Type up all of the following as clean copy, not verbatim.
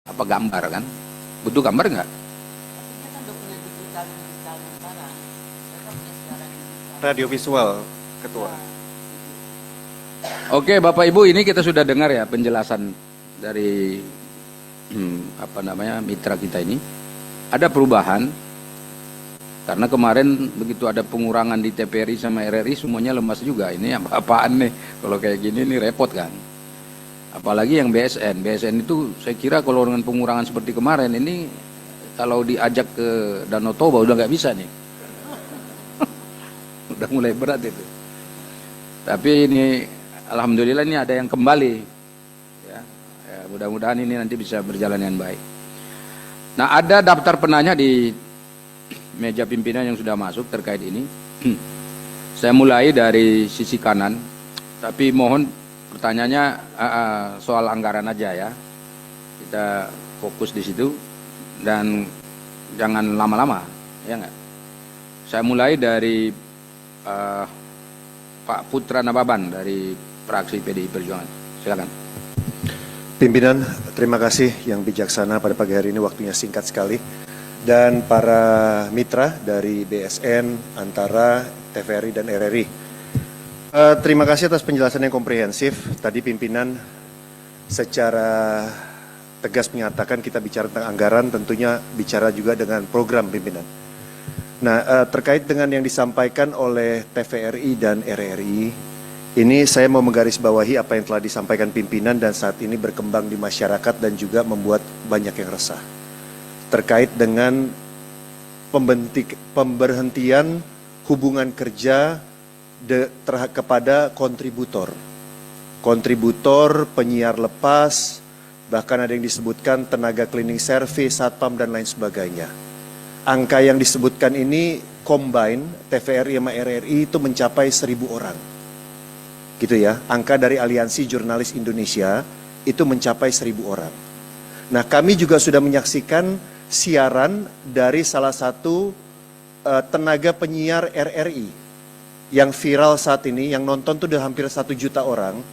Apa gambar kan? Butuh gambar nggak? Radio visual, Ketua. Oke, Bapak Ibu, ini kita sudah dengar ya penjelasan dari mitra kita ini. Ada perubahan karena kemarin begitu ada pengurangan di TVRI sama RRI semuanya lemas juga. Ini apa-apaan nih? Kalau kayak gini nih repot kan. Apalagi yang BSN. BSN itu saya kira kalau dengan pengurangan seperti kemarin ini kalau diajak ke Danau Toba udah nggak bisa nih. Udah mulai berat itu. Tapi ini alhamdulillah ini ada yang kembali. Ya, mudah-mudahan ini nanti bisa berjalan dengan baik. Nah, ada daftar penanya di meja pimpinan yang sudah masuk terkait ini. Saya mulai dari sisi kanan, tapi mohon pertanyaannya soal anggaran aja ya. Kita fokus di situ dan jangan lama-lama, ya nggak? Saya mulai dari Pak Putra Nababan dari fraksi PDI Perjuangan. Silakan. Pimpinan, terima kasih yang bijaksana pada pagi hari ini, waktunya singkat sekali. Dan para mitra dari BSN, Antara, TVRI, dan RRI. Terima kasih atas penjelasan yang komprehensif. Tadi pimpinan secara tegas menyatakan kita bicara tentang anggaran, tentunya bicara juga dengan program pimpinan. Nah, terkait dengan yang disampaikan oleh TVRI dan RRI, ini saya mau menggarisbawahi apa yang telah disampaikan pimpinan dan saat ini berkembang di masyarakat dan juga membuat banyak yang resah. Terkait dengan pemberhentian hubungan kerja kepada kontributor. Kontributor, penyiar lepas, bahkan ada yang disebutkan tenaga cleaning service, satpam, dan lain sebagainya. Angka yang disebutkan ini combine TVRI sama RRI itu mencapai 1.000 orang. Gitu ya, angka dari Aliansi Jurnalis Indonesia itu mencapai 1.000 orang. Nah, kami juga sudah menyaksikan siaran dari salah satu tenaga penyiar RRI yang viral saat ini, yang nonton tuh udah hampir 1 juta orang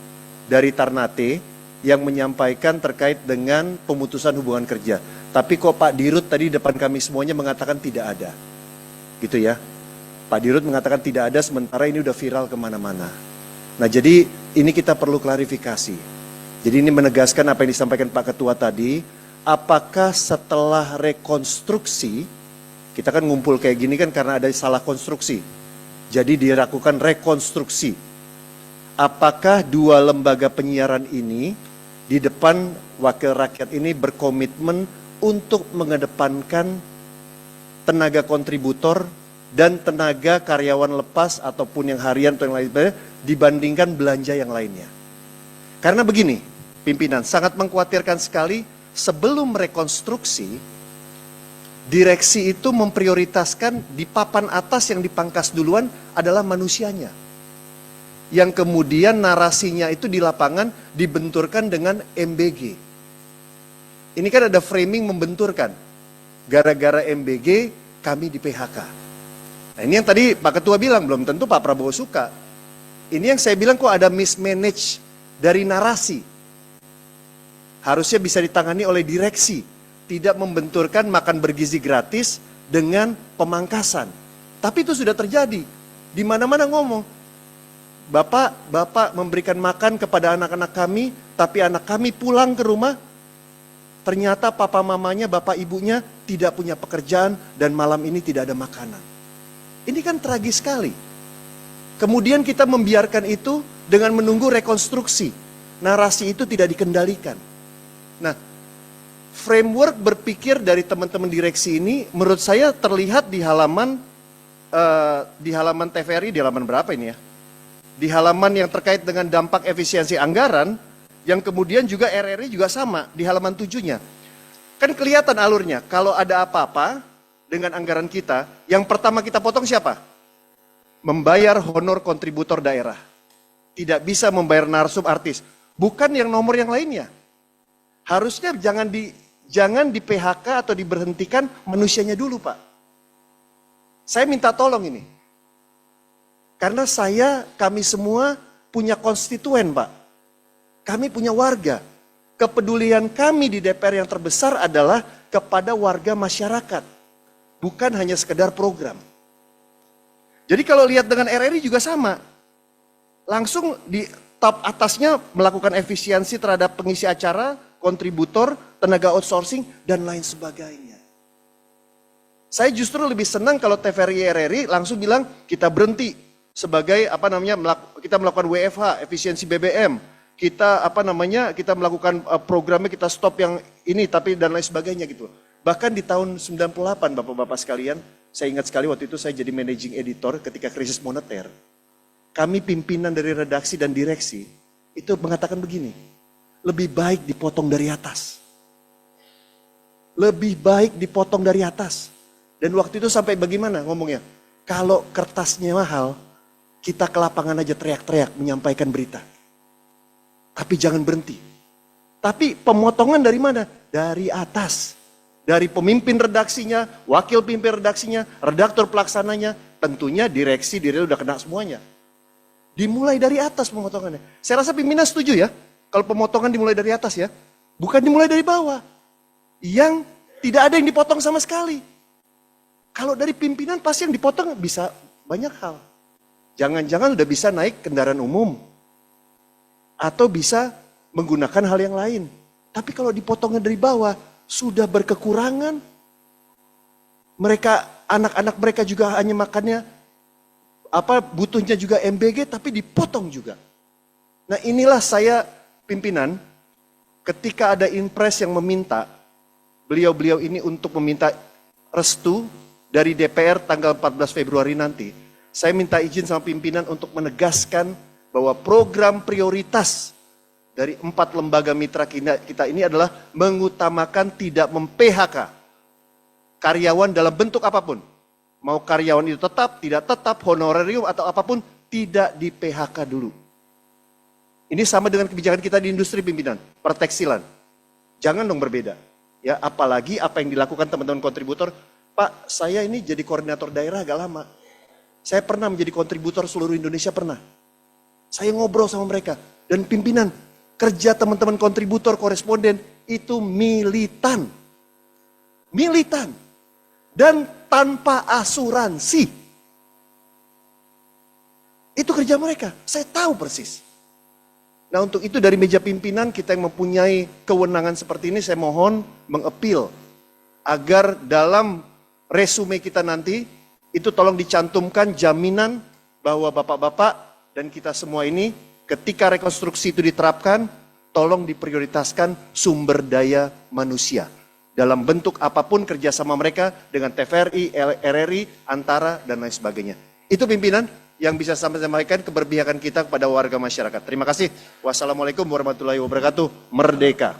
dari Ternate yang menyampaikan terkait dengan pemutusan hubungan kerja. Tapi kok Pak Dirut tadi depan kami semuanya mengatakan tidak ada. Gitu ya. Pak Dirut mengatakan tidak ada sementara ini udah viral kemana-mana. Nah, jadi ini kita perlu klarifikasi. Jadi ini menegaskan apa yang disampaikan Pak Ketua tadi, apakah setelah rekonstruksi, kita kan ngumpul kayak gini kan karena ada salah konstruksi. Jadi dilakukan rekonstruksi. Apakah dua lembaga penyiaran ini di depan wakil rakyat ini berkomitmen untuk mengedepankan tenaga kontributor dan tenaga karyawan lepas ataupun yang harian atau yang lain sebagainya dibandingkan belanja yang lainnya. Karena begini, pimpinan sangat mengkhawatirkan sekali sebelum rekonstruksi, direksi itu memprioritaskan di papan atas yang dipangkas duluan adalah manusianya. Yang kemudian narasinya itu di lapangan dibenturkan dengan MBG. Ini kan ada framing membenturkan. Gara-gara MBG kami di PHK. Nah, ini yang tadi Pak Ketua bilang, belum tentu Pak Prabowo suka. Ini yang saya bilang kok ada mismanage dari narasi. Harusnya bisa ditangani oleh direksi. Tidak membenturkan makan bergizi gratis dengan pemangkasan. Tapi itu sudah terjadi. Di mana-mana ngomong. Bapak memberikan makan kepada anak-anak kami, tapi anak kami pulang ke rumah, ternyata papa mamanya, bapak ibunya tidak punya pekerjaan dan malam ini tidak ada makanan. Ini kan tragis sekali. Kemudian kita membiarkan itu dengan menunggu rekonstruksi. Narasi itu tidak dikendalikan. Nah, framework berpikir dari teman-teman direksi ini menurut saya terlihat di halaman TVRI, di halaman berapa ini ya? Di halaman yang terkait dengan dampak efisiensi anggaran, yang kemudian juga RRI juga sama, di halaman 7-nya. Kan kelihatan alurnya, kalau ada apa-apa dengan anggaran kita, yang pertama kita potong siapa? Membayar honor kontributor daerah. Tidak bisa membayar narsum artis. Bukan yang nomor yang lainnya. Harusnya jangan di PHK atau diberhentikan manusianya dulu, Pak. Saya minta tolong ini. Karena kami semua punya konstituen, Pak. Kami punya warga. kepedulian kami di DPR yang terbesar adalah kepada warga masyarakat. Bukan hanya sekedar program. Jadi kalau lihat dengan RRI juga sama. Langsung di top atasnya melakukan efisiensi terhadap pengisi acara, kontributor, tenaga outsourcing, dan lain sebagainya. Saya justru lebih senang kalau TVRI RRI langsung bilang kita berhenti sebagai kita melakukan WFH, efisiensi BBM, kita kita melakukan programnya, kita stop yang ini tapi dan lain sebagainya gitu. Bahkan di tahun 98 Bapak-bapak sekalian, saya ingat sekali waktu itu saya jadi managing editor ketika krisis moneter. Kami pimpinan dari redaksi dan direksi itu mengatakan begini, lebih baik dipotong dari atas. Lebih baik dipotong dari atas. Dan waktu itu sampai bagaimana ngomongnya? Kalau kertasnya mahal, kita ke lapangan aja teriak-teriak menyampaikan berita. Tapi jangan berhenti. Tapi pemotongan dari mana? Dari atas. Dari pemimpin redaksinya, wakil pemimpin redaksinya, redaktur pelaksananya, tentunya direksi udah kena semuanya. Dimulai dari atas pemotongannya. Saya rasa pimpinan setuju ya, kalau pemotongan dimulai dari atas ya. Bukan dimulai dari bawah. Yang tidak ada yang dipotong sama sekali. Kalau dari pimpinan pasti yang dipotong bisa banyak hal. Jangan-jangan udah bisa naik kendaraan umum. Atau bisa menggunakan hal yang lain. Tapi kalau dipotongnya dari bawah, sudah berkekurangan. Anak-anak mereka juga hanya makannya, butuhnya juga MBG tapi dipotong juga. Nah inilah saya pimpinan, ketika ada impres yang meminta, beliau-beliau ini untuk meminta restu dari DPR tanggal 14 Februari nanti, saya minta izin sama pimpinan untuk menegaskan bahwa program prioritas dari 4 lembaga mitra kita ini adalah mengutamakan tidak mem-PHK karyawan dalam bentuk apapun. Mau karyawan itu tetap, tidak tetap, honorarium atau apapun, tidak di-PHK dulu. Ini sama dengan kebijakan kita di industri pimpinan, pertekstilan. Jangan dong berbeda. Ya, apalagi apa yang dilakukan teman-teman kontributor. Pak, saya ini jadi koordinator daerah agak lama. Saya pernah menjadi kontributor seluruh Indonesia, pernah. Saya ngobrol sama mereka. Dan pimpinan, kerja teman-teman kontributor, koresponden, itu militan. Militan. Dan tanpa asuransi. Itu kerja mereka, saya tahu persis. Nah untuk itu dari meja pimpinan kita yang mempunyai kewenangan seperti ini, saya mohon mengappeal agar dalam resume kita nanti, itu tolong dicantumkan jaminan bahwa bapak-bapak dan kita semua ini ketika rekonstruksi itu diterapkan, tolong diprioritaskan sumber daya manusia. Dalam bentuk apapun kerjasama mereka dengan TVRI, RRI, Antara, dan lain sebagainya. Itu pimpinan yang bisa sampaikan keberpihakan kita kepada warga masyarakat. Terima kasih. Wassalamualaikum warahmatullahi wabarakatuh. Merdeka.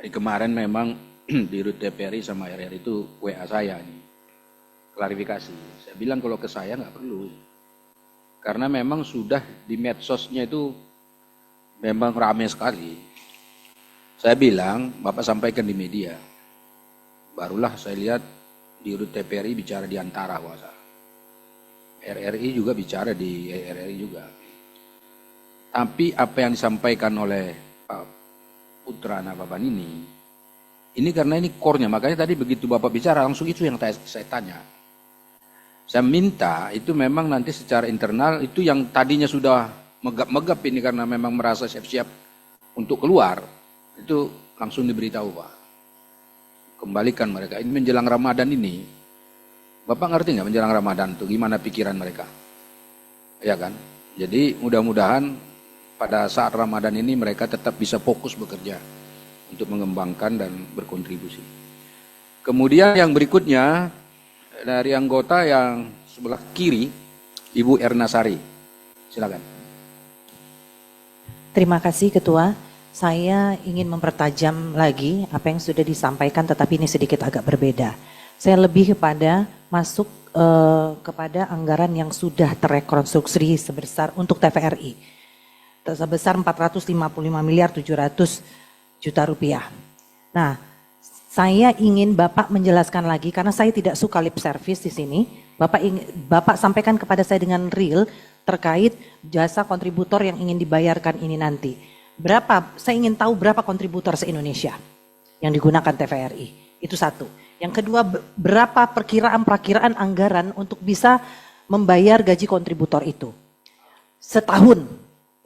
Dari kemarin memang di Rut TVRI sama RRI itu WA saya nih. Klarifikasi. Saya bilang kalau ke saya nggak perlu. Karena memang sudah di medsosnya itu memang ramai sekali. Saya bilang, Bapak sampaikan di media. Barulah saya lihat di Rut TVRI bicara di Antara kuasa. RRI juga bicara di RRI juga. Tapi apa yang disampaikan oleh Pak Putra Nababan ini karena ini core-nya. Makanya tadi begitu Bapak bicara langsung itu yang saya tanya. Saya minta itu memang nanti secara internal itu yang tadinya sudah megap-megap ini karena memang merasa siap-siap untuk keluar. Itu langsung diberitahu Pak. Kembalikan mereka. Ini menjelang Ramadan ini. Bapak ngerti nggak menjelang Ramadan itu gimana pikiran mereka? Ya kan? Jadi mudah-mudahan pada saat Ramadan ini mereka tetap bisa fokus bekerja untuk mengembangkan dan berkontribusi. Kemudian yang berikutnya dari anggota yang sebelah kiri, Ibu Erna Sari. Silakan. Terima kasih Ketua. Saya ingin mempertajam lagi apa yang sudah disampaikan tetapi ini sedikit agak berbeda. Saya lebih kepada masuk kepada anggaran yang sudah terrekonstruksi sebesar untuk TVRI. Sebesar 455 miliar 700 juta rupiah. Nah, saya ingin Bapak menjelaskan lagi karena saya tidak suka lip service di sini. Bapak sampaikan kepada saya dengan real terkait jasa kontributor yang ingin dibayarkan ini nanti. Saya ingin tahu berapa kontributor se-Indonesia yang digunakan TVRI. Itu satu. Yang kedua, berapa perkiraan anggaran untuk bisa membayar gaji kontributor itu. Setahun,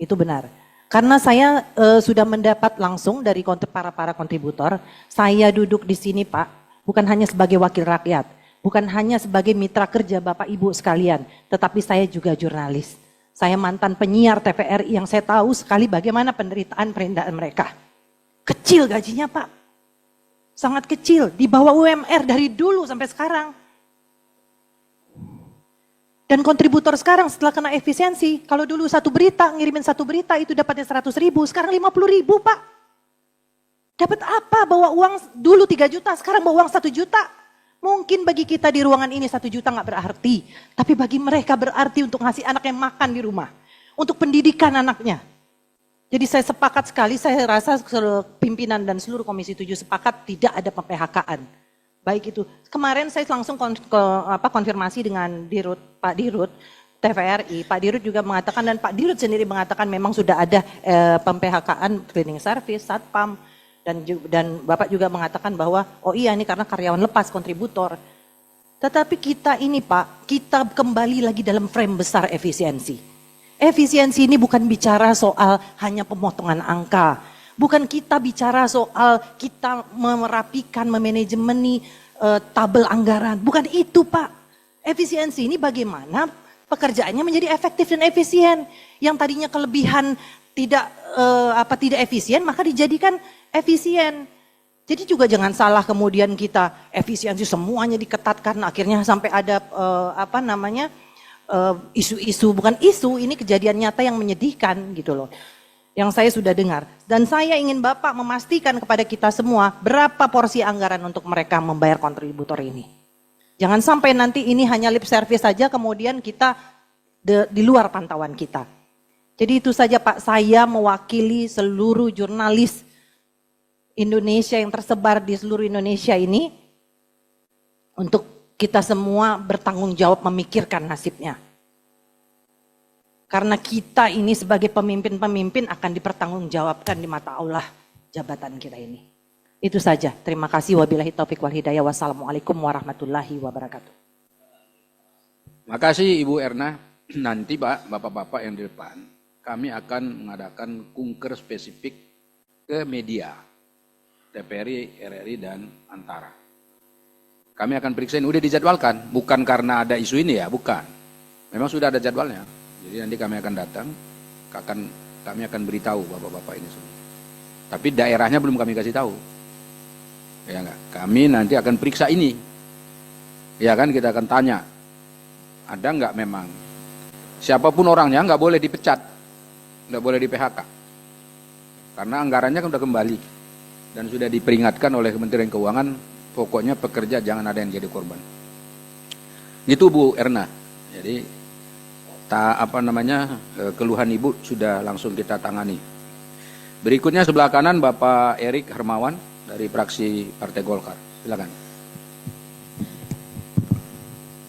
itu benar. Karena saya sudah mendapat langsung dari para kontributor, saya duduk di sini Pak, bukan hanya sebagai wakil rakyat, bukan hanya sebagai mitra kerja Bapak Ibu sekalian, tetapi saya juga jurnalis. Saya mantan penyiar TVRI yang saya tahu sekali bagaimana penderitaan mereka. Kecil gajinya Pak, sangat kecil, di bawah UMR dari dulu sampai sekarang. Dan kontributor sekarang setelah kena efisiensi, kalau dulu ngirimin satu berita itu dapatnya 100.000, sekarang 50.000 Pak. Dapat apa? Bawa uang dulu 3 juta, sekarang bawa uang 1 juta. Mungkin bagi kita di ruangan ini 1 juta nggak berarti, tapi bagi mereka berarti untuk ngasih anaknya makan di rumah, untuk pendidikan anaknya. Jadi saya sepakat sekali, saya rasa pimpinan dan seluruh Komisi 7 sepakat tidak ada pem-PHK-an. Baik itu, kemarin saya langsung konfirmasi dengan Pak Dirut TVRI, Pak Dirut juga mengatakan dan Pak Dirut sendiri mengatakan memang sudah ada pem-PHK-an cleaning service, satpam, dan Bapak juga mengatakan bahwa oh iya ini karena karyawan lepas kontributor. Tetapi kita ini Pak, kita kembali lagi dalam frame besar efisiensi. Efisiensi ini bukan bicara soal hanya pemotongan angka. Bukan kita bicara soal kita merapikan, memanajemeni tabel anggaran. Bukan itu Pak. Efisiensi ini bagaimana pekerjaannya menjadi efektif dan efisien. Yang tadinya kelebihan tidak efisien maka dijadikan efisien. Jadi juga jangan salah kemudian kita efisiensi semuanya diketatkan akhirnya sampai ada isu-isu, bukan isu, ini kejadian nyata yang menyedihkan gitu loh. Yang saya sudah dengar. Dan saya ingin Bapak memastikan kepada kita semua berapa porsi anggaran untuk mereka membayar kontributor ini. Jangan sampai nanti ini hanya lip service saja kemudian kita di luar pantauan kita. Jadi itu saja Pak, saya mewakili seluruh jurnalis Indonesia yang tersebar di seluruh Indonesia ini untuk kita semua bertanggung jawab memikirkan nasibnya. Karena kita ini sebagai pemimpin-pemimpin akan dipertanggungjawabkan di mata Allah jabatan kita ini. Itu saja. Terima kasih. Wabillahi taufiq wal hidayah. Wassalamualaikum warahmatullahi wabarakatuh. Makasih Ibu Erna. Nanti Pak, Bapak-Bapak yang di depan, kami akan mengadakan kunker spesifik ke media. TVRI, RRI, dan Antara. Kami akan periksa ini, udah dijadwalkan. Bukan karena ada isu ini ya, bukan. Memang sudah ada jadwalnya. Jadi nanti kami akan datang, kami akan beritahu bapak-bapak ini semua. Tapi daerahnya belum kami kasih tahu. Ya enggak? Kami nanti akan periksa ini. Ya kan, kita akan tanya. Ada enggak memang? Siapapun orangnya enggak boleh dipecat. Enggak boleh di PHK. Karena anggarannya kan sudah kembali. Dan sudah diperingatkan oleh Kementerian Keuangan, pokoknya pekerja jangan ada yang jadi korban. Itu Bu Erna. Jadi keluhan Ibu sudah langsung kita tangani. Berikutnya sebelah kanan Bapak Erik Hermawan dari fraksi Partai Golkar. Silakan.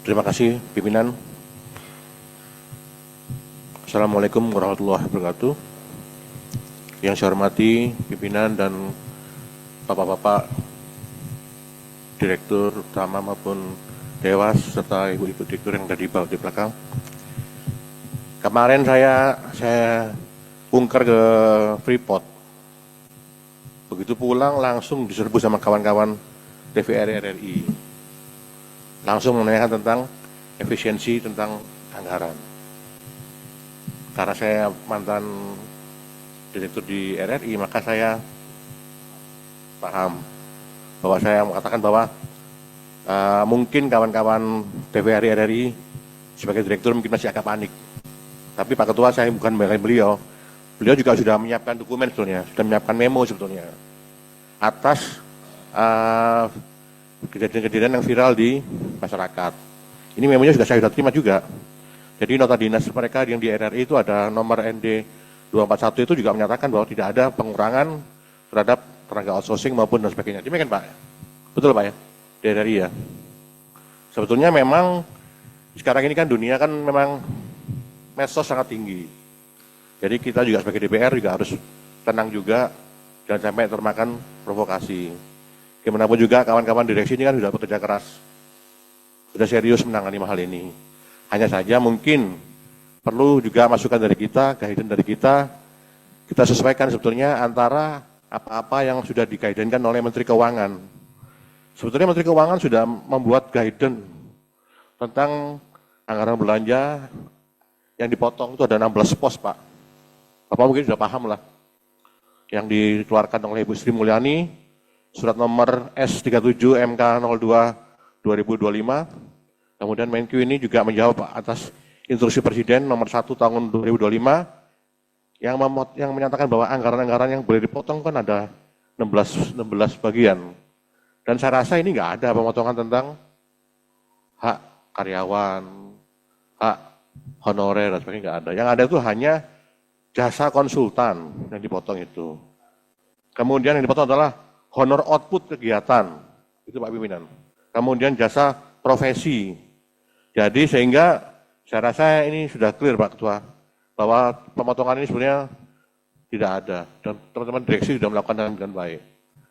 Terima kasih pimpinan. Assalamualaikum warahmatullahi wabarakatuh. Yang saya hormati pimpinan dan bapak-bapak direktur utama maupun dewas serta ibu-ibu direktur yang ada di belakang. Kemarin saya ungkar ke Freeport. Begitu pulang langsung diserbu sama kawan-kawan TVRI RRI. Langsung menanyakan tentang efisiensi, tentang anggaran. Karena saya mantan direktur di RRI, maka saya paham bahwa saya mengatakan bahwa mungkin kawan-kawan TVRI RRI sebagai direktur mungkin masih agak panik. Tapi Pak Ketua, saya bukan membelain beliau. Beliau juga sudah menyiapkan dokumen sebetulnya, sudah menyiapkan memo sebetulnya atas kejadian-kejadian yang viral di masyarakat. Ini memonya juga saya sudah terima juga. Jadi nota dinas mereka yang di RRI itu ada nomor ND 241 itu juga menyatakan bahwa tidak ada pengurangan terhadap tenaga outsourcing maupun dan sebagainya. Demikian Pak. Betul Pak ya? Di RRI ya. Sebetulnya memang sekarang ini kan dunia kan memang medsos sangat tinggi. Jadi kita juga sebagai DPR juga harus tenang juga, jangan sampai termakan provokasi. Gimana pun juga kawan-kawan direksi ini kan sudah bekerja keras, sudah serius menangani hal ini. Hanya saja mungkin perlu juga masukan dari kita, guidance dari kita sesuaikan sebetulnya antara apa-apa yang sudah digaidenkan oleh Menteri Keuangan. Sebetulnya Menteri Keuangan sudah membuat guidance tentang anggaran belanja yang dipotong itu ada 16 pos, Pak. Bapak mungkin sudah paham lah. Yang dikeluarkan oleh Ibu Sri Mulyani, surat nomor S37 MK02 2025. Kemudian Menq ini juga menjawab atas instruksi Presiden nomor 1 tahun 2025 yang menyatakan bahwa anggaran-anggaran yang boleh dipotong kan ada 16 bagian. Dan saya rasa ini nggak ada pemotongan tentang hak karyawan, hak honorer dan sebagainya, nggak ada. Yang ada itu hanya jasa konsultan yang dipotong itu. Kemudian yang dipotong adalah honor output kegiatan, itu Pak Pimpinan. Kemudian jasa profesi. Jadi sehingga saya rasa ini sudah clear Pak Ketua, bahwa pemotongan ini sebenarnya tidak ada. Dan teman-teman direksi sudah melakukan dengan baik.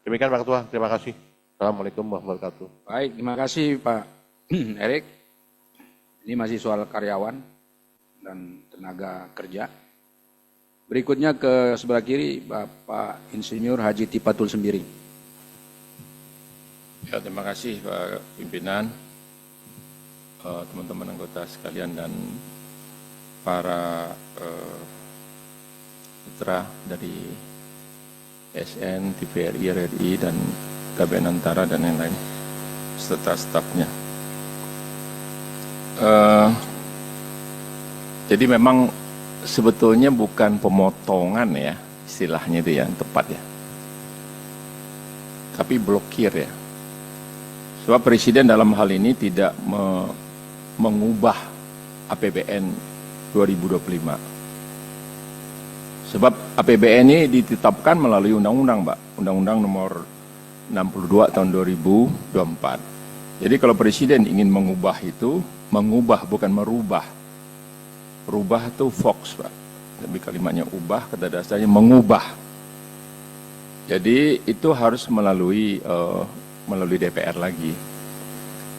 Demikian Pak Ketua, terima kasih. Assalamualaikum warahmatullahi wabarakatuh. Baik, terima kasih Pak Erik. Ini masih soal karyawan dan tenaga kerja. Berikutnya ke sebelah kiri, Bapak Insinyur Haji Tifatul Sembiring. Ya, terima kasih Pak Pimpinan, teman-teman anggota sekalian dan para mitra dari SN, TVRI, RRI, dan KBN Antara dan lain-lain, serta stafnya. Jadi memang sebetulnya bukan pemotongan ya, istilahnya itu yang tepat ya, tapi blokir ya. Sebab Presiden dalam hal ini tidak mengubah APBN 2025. Sebab APBN ini ditetapkan melalui undang-undang, Pak. Undang-undang nomor 62 tahun 2024. Jadi kalau Presiden ingin mengubah itu, mengubah bukan merubah. Rubah itu Fox, Pak. Tapi kalimatnya ubah, kata dasarnya mengubah. Jadi itu harus melalui DPR lagi.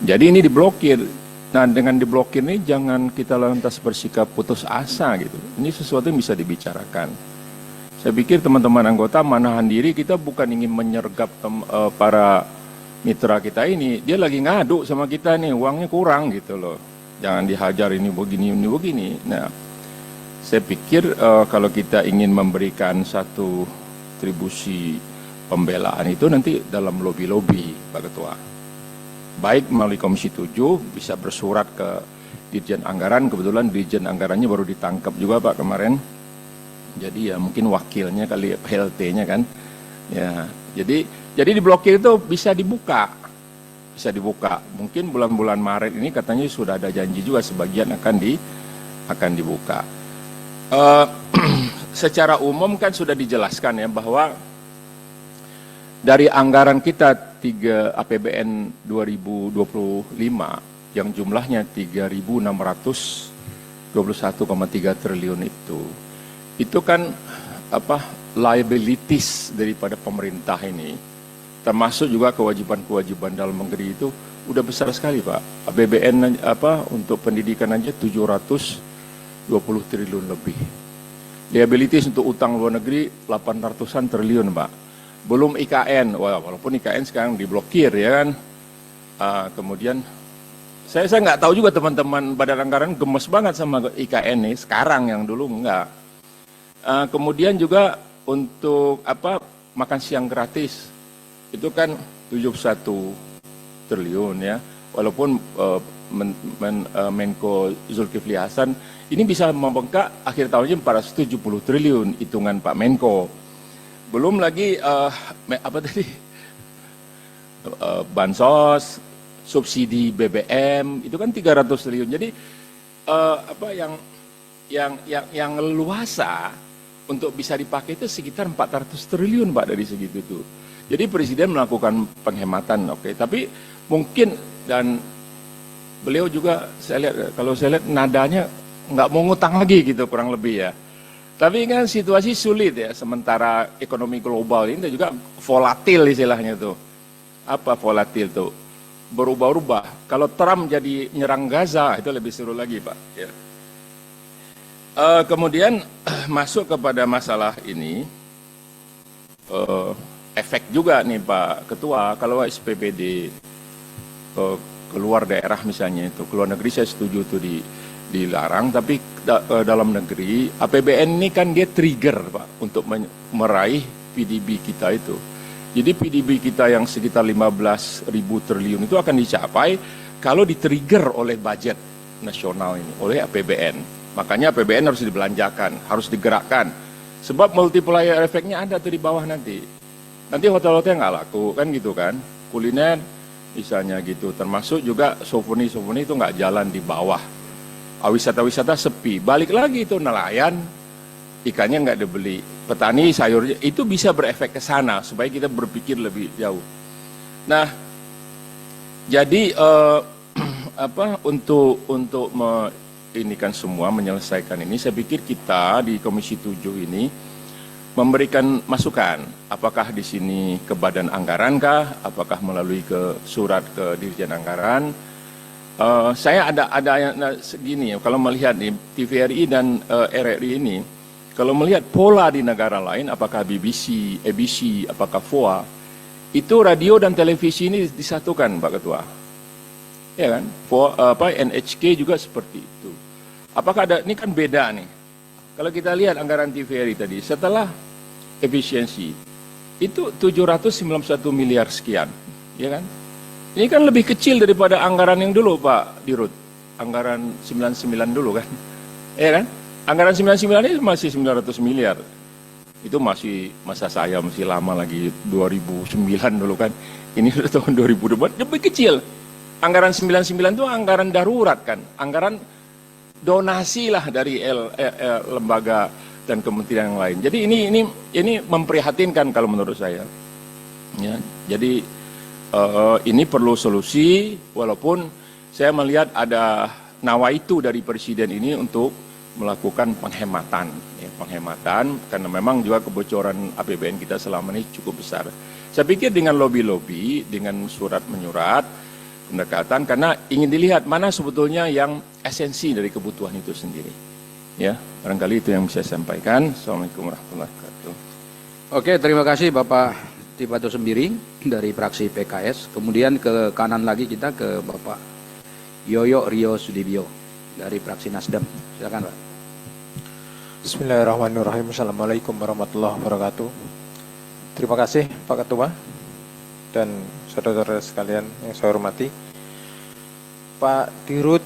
Jadi ini diblokir. Nah, dengan diblokir ini jangan kita lantas bersikap putus asa gitu. Ini sesuatu yang bisa dibicarakan. Saya pikir teman-teman anggota menahan diri, kita bukan ingin menyergap para mitra kita ini. Dia lagi ngadu sama kita nih, uangnya kurang gitu loh. Jangan dihajar ini begini. Nah, saya pikir kalau kita ingin memberikan satu kontribusi pembelaan itu nanti dalam lobby-lobby, Pak Ketua. Baik melalui Komisi 7 bisa bersurat ke Dirjen Anggaran, kebetulan Dirjen Anggarannya baru ditangkap juga Pak kemarin. Jadi ya mungkin wakilnya kali PLT-nya kan. Ya, jadi diblokir itu bisa dibuka. Mungkin bulan-bulan Maret ini katanya sudah ada janji juga sebagian akan dibuka. Secara umum kan sudah dijelaskan ya bahwa dari anggaran kita APBN 2025 yang jumlahnya 3.621,3 triliun itu kan liabilities daripada pemerintah ini, termasuk juga kewajiban-kewajiban dalam negeri itu udah besar sekali Pak. APBN untuk pendidikan aja 720 triliun lebih. Liabilities untuk utang luar negeri 800-an triliun Pak. Belum IKN, walaupun IKN sekarang diblokir ya kan. Kemudian saya nggak tahu juga teman-teman Badan Anggaran gemes banget sama IKN nih sekarang, yang dulu enggak. Kemudian juga untuk makan siang gratis itu kan 71 triliun ya. Walaupun Menko Zulkifli Hasan ini bisa membengkak akhir tahunnya 470 triliun hitungan Pak Menko. Belum lagi bansos, subsidi BBM itu kan 300 triliun. Jadi yang leluasa untuk bisa dipakai itu sekitar 400 triliun Pak dari segitu tuh. Jadi Presiden melakukan penghematan, oke. Tapi mungkin dan beliau juga kalau saya lihat nadanya nggak mau ngutang lagi gitu kurang lebih ya. Tapi kan situasi sulit ya, sementara ekonomi global ini juga volatil istilahnya tuh. Apa volatil tuh? Berubah-ubah. Kalau Trump jadi nyerang Gaza, itu lebih seru lagi Pak. Ya. Kemudian masuk kepada masalah ini, efek juga nih Pak Ketua, kalau SPBD keluar daerah misalnya itu, keluar negeri saya setuju tuh dilarang, tapi dalam negeri APBN ini kan dia trigger Pak untuk meraih PDB kita itu. Jadi PDB kita yang sekitar 15.000 triliun itu akan dicapai kalau di-trigger oleh budget nasional ini, oleh APBN. Makanya APBN harus dibelanjakan, harus digerakkan. Sebab multiplier efeknya ada tuh di bawah nanti. Nanti hotel-hotel nggak laku kan gitu kan. Kuliner misalnya gitu, termasuk juga souvenir itu nggak jalan di bawah. Wisata-wisata sepi, balik lagi itu nelayan, ikannya nggak dibeli, petani sayurnya, itu bisa berefek ke sana supaya kita berpikir lebih jauh. Nah, jadi untuk ini kan semua menyelesaikan ini, saya pikir kita di Komisi 7 ini memberikan masukan, apakah di sini ke Badan Anggaran kah, apakah melalui ke surat ke Dirjen Anggaran. Saya ada yang segini ya, kalau melihat nih TVRI dan RRI ini, kalau melihat pola di negara lain, apakah BBC, ABC, apakah VOA, itu radio dan televisi ini disatukan Pak Ketua, ya kan? NHK juga seperti itu. Apakah ada? Ini kan beda nih. Kalau kita lihat anggaran TVRI tadi, setelah efisiensi itu 791 miliar sekian, ya kan? Ini kan lebih kecil daripada anggaran yang dulu Pak Dirut, anggaran 99 dulu kan, ya kan? Anggaran 99 ini masih 900 miliar, itu masih masa saya masih lama lagi 2009 dulu kan, ini sudah tahun 2002, lebih kecil. Anggaran 99 itu anggaran darurat kan, anggaran donasi lah dari lembaga dan kementerian yang lain. Jadi ini memprihatinkan kalau menurut saya. Ya, jadi ini perlu solusi, walaupun saya melihat ada nawaitu dari Presiden ini untuk melakukan penghematan, ya, penghematan karena memang juga kebocoran APBN kita selama ini cukup besar. Saya pikir dengan lobby-lobby, dengan surat menyurat, pendekatan, karena ingin dilihat mana sebetulnya yang esensi dari kebutuhan itu sendiri. Ya, barangkali itu yang bisa saya sampaikan. Assalamualaikum warahmatullahi wabarakatuh. Oke, terima kasih Bapak Tifatul Sembiring dari fraksi PKS. Kemudian ke kanan lagi kita ke Bapak Yoyo Rio Sudibyo dari fraksi Nasdem. Silakan Pak. Bismillahirrahmanirrahim. Assalamualaikum warahmatullahi wabarakatuh. Terima kasih Pak Ketua dan saudara-saudara sekalian yang saya hormati. Pak Dirut,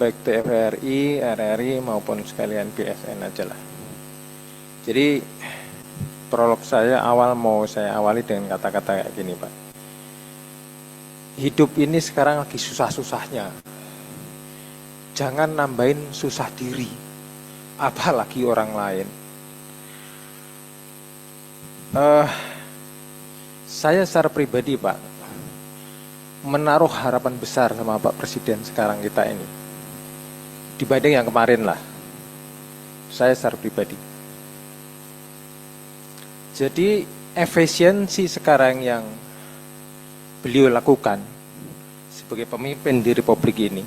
baik TVRI, RRI maupun sekalian BSN aja lah. Jadi prolog saya mau saya awali dengan kata-kata kayak gini Pak. Hidup ini sekarang lagi susah-susahnya. Jangan nambahin susah diri, apalagi orang lain. Saya secara pribadi Pak, menaruh harapan besar sama Pak Presiden sekarang kita ini. Dibanding yang kemarin lah, saya secara pribadi. Jadi efisiensi sekarang yang beliau lakukan sebagai pemimpin di Republik ini,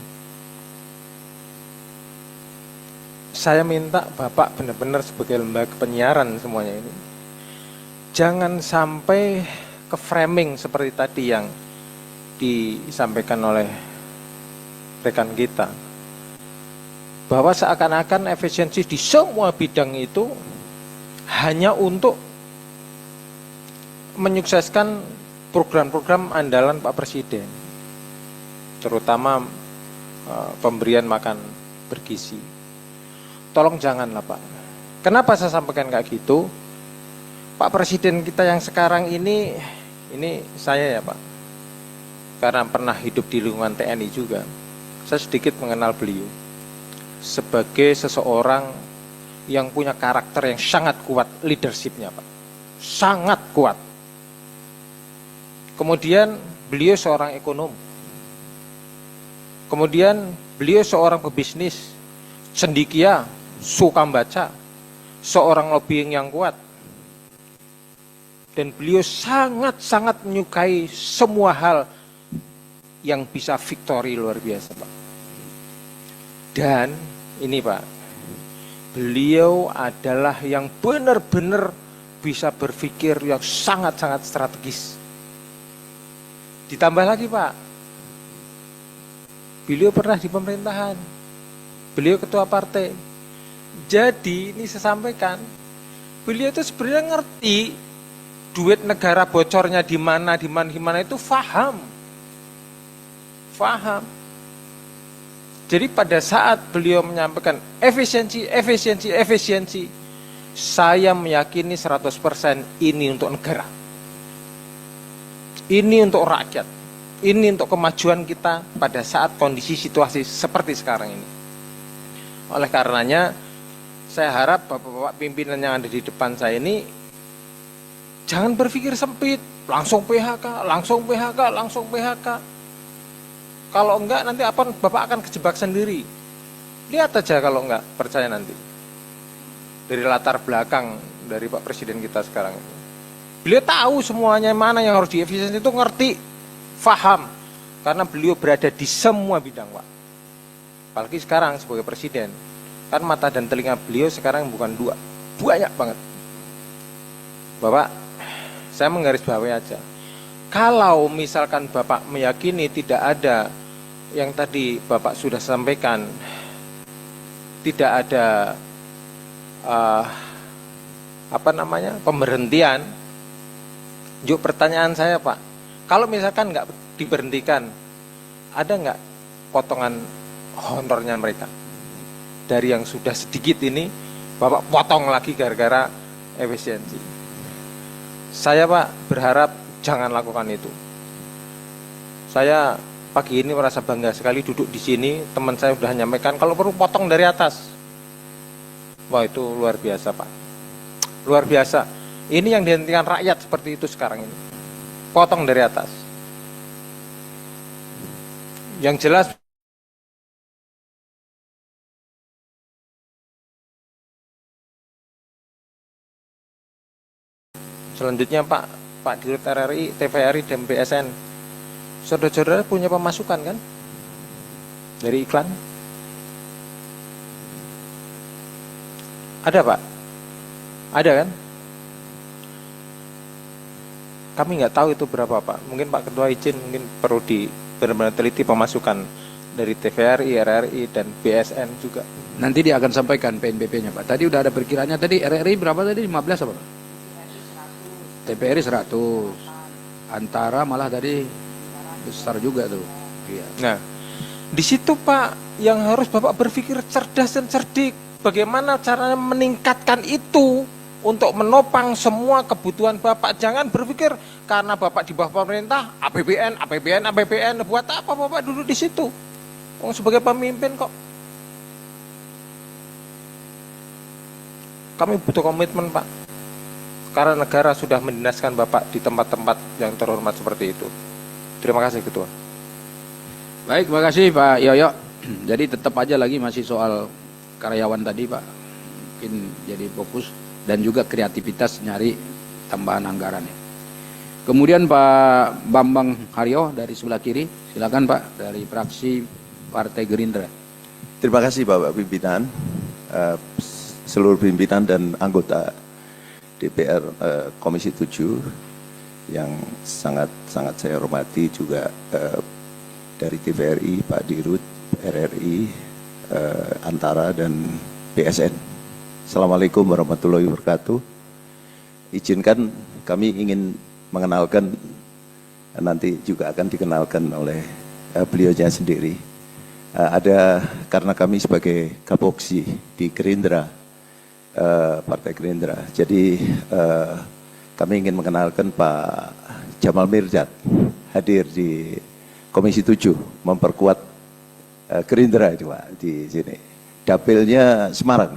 saya minta Bapak benar-benar sebagai lembaga penyiaran semuanya ini, jangan sampai ke framing seperti tadi yang disampaikan oleh rekan kita, bahwa seakan-akan efisiensi di semua bidang itu hanya untuk menyukseskan program-program andalan Pak Presiden, terutama pemberian makan bergizi. Tolong janganlah Pak. Kenapa saya sampaikan kayak gitu? Pak Presiden kita yang sekarang ini saya ya Pak, karena pernah hidup di lingkungan TNI juga, saya sedikit mengenal beliau sebagai seseorang yang punya karakter yang sangat kuat, leadershipnya Pak, sangat kuat. Kemudian beliau seorang ekonom. Kemudian beliau seorang pebisnis, cendekia, suka baca, seorang lobbying yang kuat. Dan beliau sangat-sangat menyukai semua hal yang bisa victory luar biasa, Pak. Dan ini, Pak, beliau adalah yang benar-benar bisa berpikir yang sangat-sangat strategis. Ditambah lagi, Pak, beliau pernah di pemerintahan, beliau ketua partai. Jadi ini saya sampaikan, beliau itu sebenarnya ngerti duit negara bocornya di mana itu paham. Jadi pada saat beliau menyampaikan efisiensi, saya meyakini 100% ini untuk negara. Ini untuk rakyat. Ini untuk kemajuan kita pada saat kondisi situasi seperti sekarang ini. Oleh karenanya, saya harap bapak-bapak pimpinan yang ada di depan saya ini jangan berpikir sempit, langsung PHK. Kalau enggak nanti Bapak akan kejebak sendiri. Lihat aja kalau enggak, percaya nanti. Dari latar belakang dari Pak Presiden kita sekarang ini. Beliau tahu semuanya mana yang harus diefisiensi itu ngerti, paham. Karena beliau berada di semua bidang, Pak. Apalagi sekarang sebagai Presiden. Kan mata dan telinga beliau sekarang bukan dua, banyak banget. Bapak, saya menggarisbawahi aja. Kalau misalkan Bapak meyakini tidak ada yang tadi Bapak sudah sampaikan, tidak ada pemberhentian. Yuk pertanyaan saya, Pak, kalau misalkan nggak diberhentikan, ada nggak potongan honornya mereka? Dari yang sudah sedikit ini, Bapak potong lagi gara-gara efisiensi. Saya, Pak, berharap jangan lakukan itu. Saya pagi ini merasa bangga sekali duduk di sini, teman saya sudah menyampaikan kalau perlu potong dari atas. Wah, itu luar biasa, Pak. Luar biasa. Ini yang dihentikan rakyat seperti itu sekarang ini. Potong dari atas. Yang jelas selanjutnya, Pak Dirut RRI, TVRI, dan BSN. Saudara-saudara punya pemasukan kan? Dari iklan? Ada, Pak? Ada kan? Kami nggak tahu itu berapa, Pak. Mungkin Pak Ketua izin, mungkin perlu benar-benar teliti pemasukan dari TVRI, RRI, dan BSN juga. Nanti dia akan sampaikan PNBP-nya, Pak. Tadi udah ada perkiranya tadi, RRI berapa tadi? 15 apa, Pak? TVRI 100. Antara malah tadi besar juga tuh. Iya. Nah, di situ, Pak, yang harus Bapak berpikir cerdas dan cerdik. Bagaimana caranya meningkatkan itu untuk menopang semua kebutuhan Bapak. Jangan berpikir karena Bapak di bawah pemerintah, APBN. Buat apa Bapak duduk di situ? Sebagai pemimpin kok. Kami butuh komitmen, Pak. Karena negara sudah mendinaskan Bapak di tempat-tempat yang terhormat seperti itu. Terima kasih, Ketua. Baik, terima kasih Pak Yoyo. Jadi tetap aja lagi masih soal karyawan tadi, Pak. Mungkin jadi fokus dan juga kreativitas nyari tambahan anggarannya. Kemudian Pak Bambang Haryo dari sebelah kiri, silakan Pak, dari fraksi Partai Gerindra. Terima kasih Bapak Pimpinan, seluruh pimpinan dan anggota DPR Komisi 7 yang sangat saya hormati, juga dari TVRI, Pak Dirut, RRI, Antara, dan BSN. Assalamualaikum warahmatullahi wabarakatuh. Izinkan kami ingin mengenalkan, nanti juga akan dikenalkan oleh beliaunya sendiri. Karena kami sebagai kapoksi di Gerindra, Partai Gerindra, jadi kami ingin mengenalkan Pak Jamal Mirdad hadir di Komisi 7, memperkuat Gerindra itu, Pak, di sini. Dapilnya Semarang,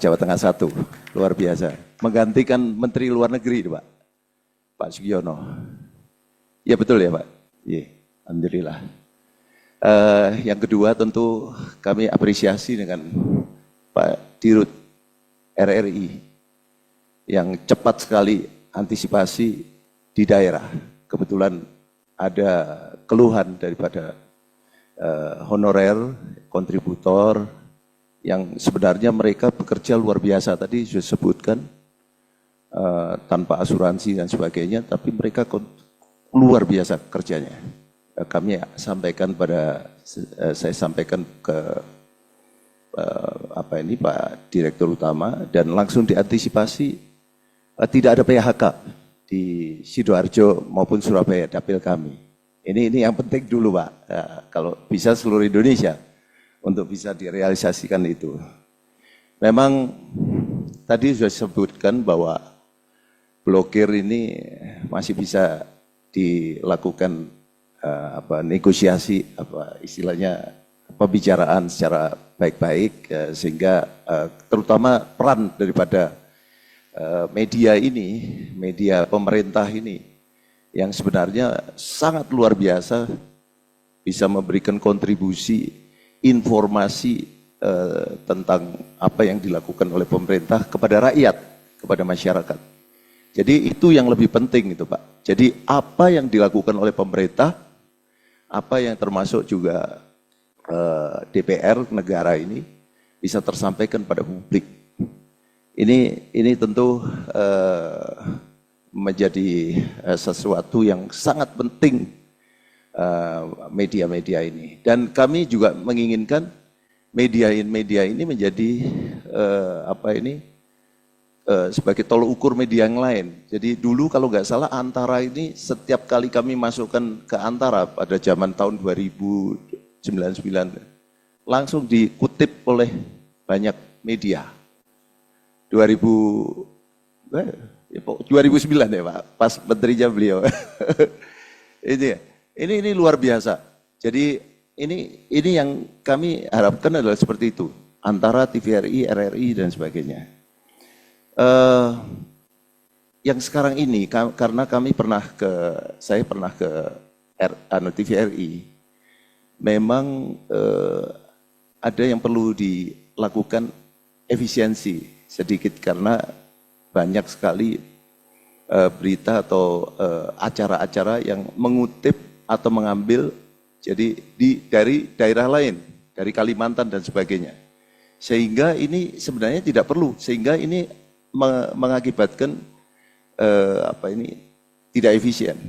Jawa Tengah 1, luar biasa. Menggantikan Menteri Luar Negeri, Pak Sugiono. Ya betul ya, Pak? Iya, alhamdulillah. Yang kedua tentu kami apresiasi dengan Pak Dirut RRI yang cepat sekali antisipasi di daerah. Kebetulan ada keluhan daripada honorer, kontributor, yang sebenarnya mereka bekerja luar biasa, tadi sudah sebutkan, tanpa asuransi dan sebagainya, tapi mereka luar biasa kerjanya. Kami sampaikan saya sampaikan ke Pak Direktur Utama, dan langsung diantisipasi, tidak ada PHK di Sidoarjo maupun Surabaya, dapil kami. Ini yang penting dulu Pak, kalau bisa seluruh Indonesia untuk bisa direalisasikan itu. Memang tadi sudah disebutkan bahwa blokir ini masih bisa dilakukan negosiasi, istilahnya pembicaraan secara baik-baik, sehingga terutama peran daripada media ini, media pemerintah ini, yang sebenarnya sangat luar biasa, bisa memberikan kontribusi informasi tentang apa yang dilakukan oleh pemerintah kepada rakyat, kepada masyarakat. Jadi itu yang lebih penting itu Pak. Jadi apa yang dilakukan oleh pemerintah, apa yang termasuk juga DPR negara ini bisa tersampaikan pada publik. Ini tentu menjadi sesuatu yang sangat penting media-media ini. Dan kami juga menginginkan media ini menjadi sebagai tolok ukur media yang lain. Jadi dulu kalau nggak salah Antara ini setiap kali kami masukkan ke Antara pada zaman tahun 2099 langsung dikutip oleh banyak media. 2009 ya Pak, pas menterinya beliau. Ini luar biasa. Jadi ini yang kami harapkan adalah seperti itu. Antara TVRI, RRI dan sebagainya. Yang sekarang ini karena saya pernah ke TVRI, memang ada yang perlu dilakukan efisiensi sedikit karena banyak sekali berita atau acara-acara yang mengutip atau mengambil dari daerah lain, dari Kalimantan dan sebagainya. Sehingga ini sebenarnya tidak perlu, sehingga ini mengakibatkan tidak efisien.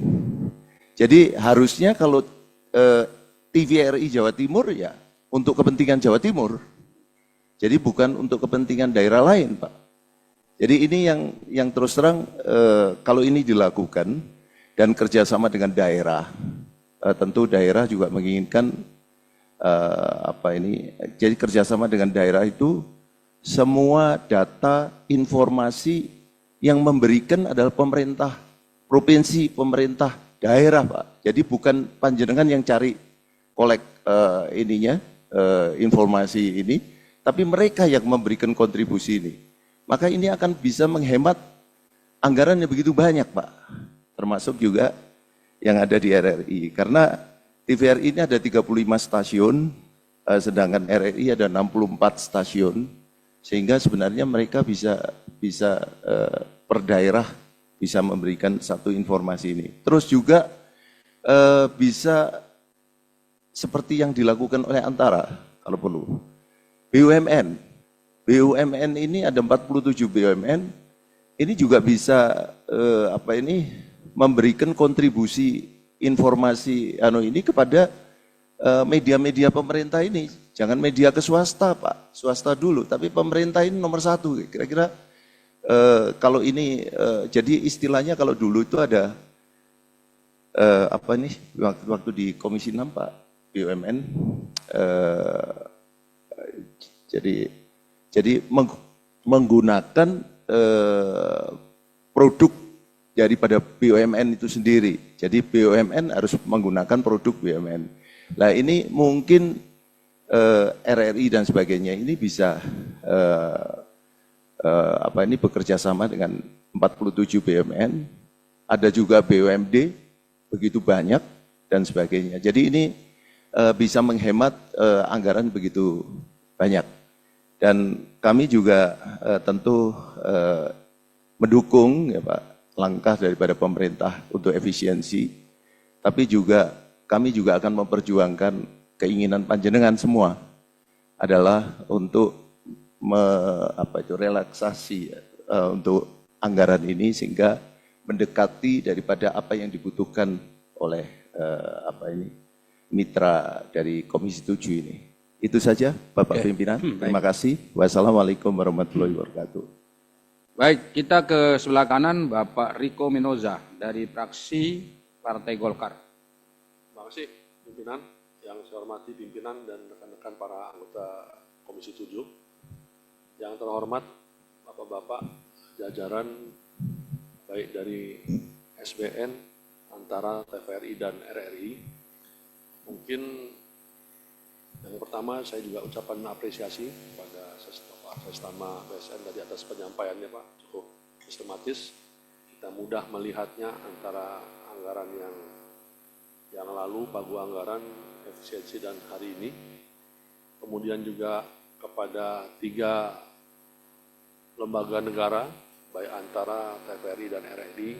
Jadi harusnya kalau TVRI Jawa Timur ya untuk kepentingan Jawa Timur. Jadi bukan untuk kepentingan daerah lain, Pak. Jadi ini yang terus terang kalau ini dilakukan dan kerjasama dengan daerah, tentu daerah juga menginginkan jadi kerjasama dengan daerah itu semua data, informasi yang memberikan adalah pemerintah provinsi, pemerintah daerah, Pak. Jadi bukan panjenengan yang cari informasi ini, tapi mereka yang memberikan kontribusi ini. Maka ini akan bisa menghemat anggaran yang begitu banyak, Pak. Termasuk juga yang ada di RRI. Karena TVRI ini ada 35 stasiun, sedangkan RRI ada 64 stasiun. Sehingga sebenarnya mereka bisa per daerah bisa memberikan satu informasi ini. Terus juga bisa seperti yang dilakukan oleh Antara kalau perlu. BUMN ini ada 47 BUMN, ini juga bisa memberikan kontribusi informasi ini kepada media-media pemerintah ini. Jangan media ke swasta, Pak. Swasta dulu, tapi pemerintah ini nomor satu. Kira-kira kalau ini, jadi istilahnya kalau dulu itu ada, waktu di Komisi 6, Pak, BUMN, jadi menggunakan produk daripada BUMN itu sendiri. Jadi BUMN harus menggunakan produk BUMN. Nah ini mungkin RRI dan sebagainya ini bisa bekerja sama dengan 47 BUMN, ada juga BUMD begitu banyak dan sebagainya. Jadi ini bisa menghemat anggaran begitu banyak. Dan kami juga tentu mendukung ya Pak langkah daripada pemerintah untuk efisiensi, tapi juga kami juga akan memperjuangkan keinginan panjenengan semua adalah untuk relaksasi untuk anggaran ini sehingga mendekati daripada apa yang dibutuhkan oleh mitra dari Komisi 7 ini. Itu saja Bapak Pimpinan. Terima kasih. Wassalamualaikum warahmatullahi wabarakatuh. Baik, kita ke sebelah kanan Bapak Riko Minoza dari fraksi Partai Golkar. Terima kasih pimpinan, yang saya hormati pimpinan dan rekan-rekan para anggota Komisi 7. Yang terhormat Bapak-bapak jajaran baik dari SBN antara TVRI dan RRI. Mungkin yang pertama saya juga ucapan apresiasi kepada Pak Sestama BSN tadi atas penyampaiannya Pak, cukup sistematis. Kita mudah melihatnya antara anggaran yang lalu, pagu anggaran, efisiensi dan hari ini. Kemudian juga kepada 3 lembaga negara, baik antara TVRI dan RRI,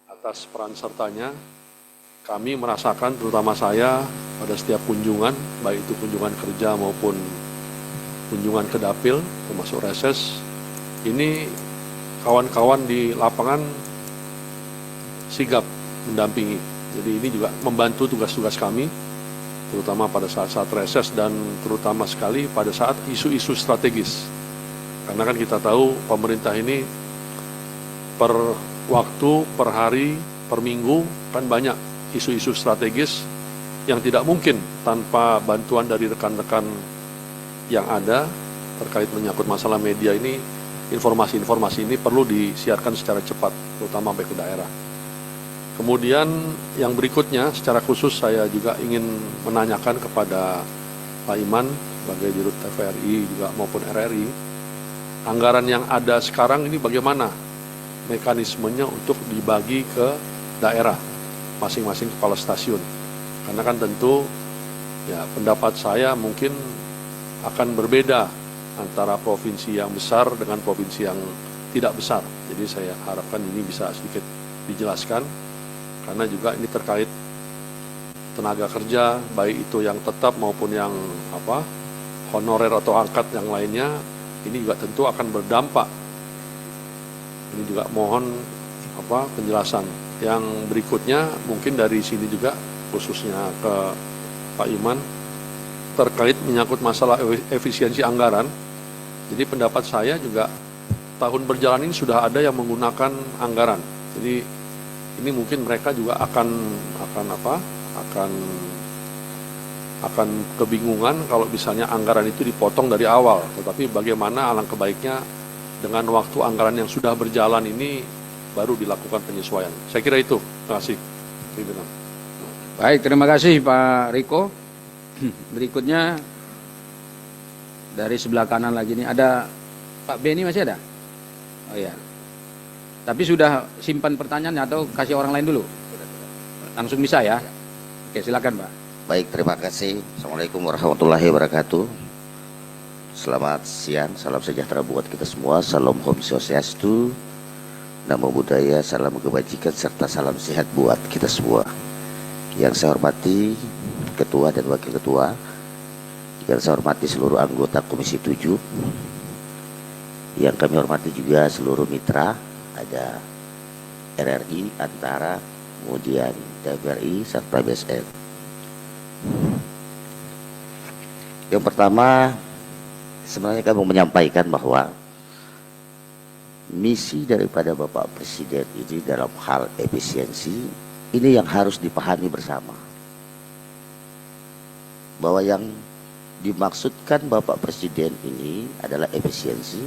atas peran sertanya. Kami merasakan, terutama saya, pada setiap kunjungan, baik itu kunjungan kerja maupun kunjungan ke dapil, termasuk reses, ini kawan-kawan di lapangan sigap mendampingi. Jadi ini juga membantu tugas-tugas kami, terutama pada saat-saat reses dan terutama sekali pada saat isu-isu strategis. Karena kan kita tahu pemerintah ini per waktu, per hari, per minggu kan banyak isu-isu strategis yang tidak mungkin tanpa bantuan dari rekan-rekan yang ada terkait menyangkut masalah media ini. Informasi-informasi ini perlu disiarkan secara cepat, terutama sampai ke daerah. Kemudian yang berikutnya secara khusus saya juga ingin menanyakan kepada Pak Iman sebagai Dirut TVRI juga maupun RRI, anggaran yang ada sekarang ini bagaimana mekanismenya untuk dibagi ke daerah masing-masing kepala stasiun. Karena kan tentu ya pendapat saya mungkin akan berbeda antara provinsi yang besar dengan provinsi yang tidak besar. Jadi saya harapkan ini bisa sedikit dijelaskan karena juga ini terkait tenaga kerja baik itu yang tetap maupun yang honorer atau angkat yang lainnya. Ini juga tentu akan berdampak. Ini juga mohon penjelasan. Yang berikutnya mungkin dari sini juga khususnya ke Pak Iman terkait menyangkut masalah efisiensi anggaran. Jadi pendapat saya juga tahun berjalan ini sudah ada yang menggunakan anggaran. Jadi ini mungkin mereka juga akan kebingungan kalau misalnya anggaran itu dipotong dari awal. Tetapi bagaimana alangkah baiknya dengan waktu anggaran yang sudah berjalan ini baru dilakukan penyesuaian. Saya kira itu. Terima kasih. Baik, terima kasih Pak Riko. Berikutnya dari sebelah kanan lagi nih ada Pak Beni, masih ada? Oh iya. Tapi sudah simpan pertanyaannya atau kasih orang lain dulu? Langsung bisa ya? Oke, silakan Pak. Baik, terima kasih. Assalamualaikum warahmatullahi wabarakatuh. Selamat siang, salam sejahtera buat kita semua. Salam Om Swastiastu, Namo Buddhaya, salam kebajikan, serta salam sehat buat kita semua. Yang saya hormati Ketua dan Wakil Ketua, yang saya hormati seluruh anggota Komisi 7, yang kami hormati juga seluruh mitra, ada RRI, Antara, kemudian TVRI, serta BSN. Yang pertama, sebenarnya kami menyampaikan bahwa misi daripada Bapak Presiden ini dalam hal efisiensi ini yang harus dipahami bersama. Bahwa yang dimaksudkan Bapak Presiden ini adalah efisiensi,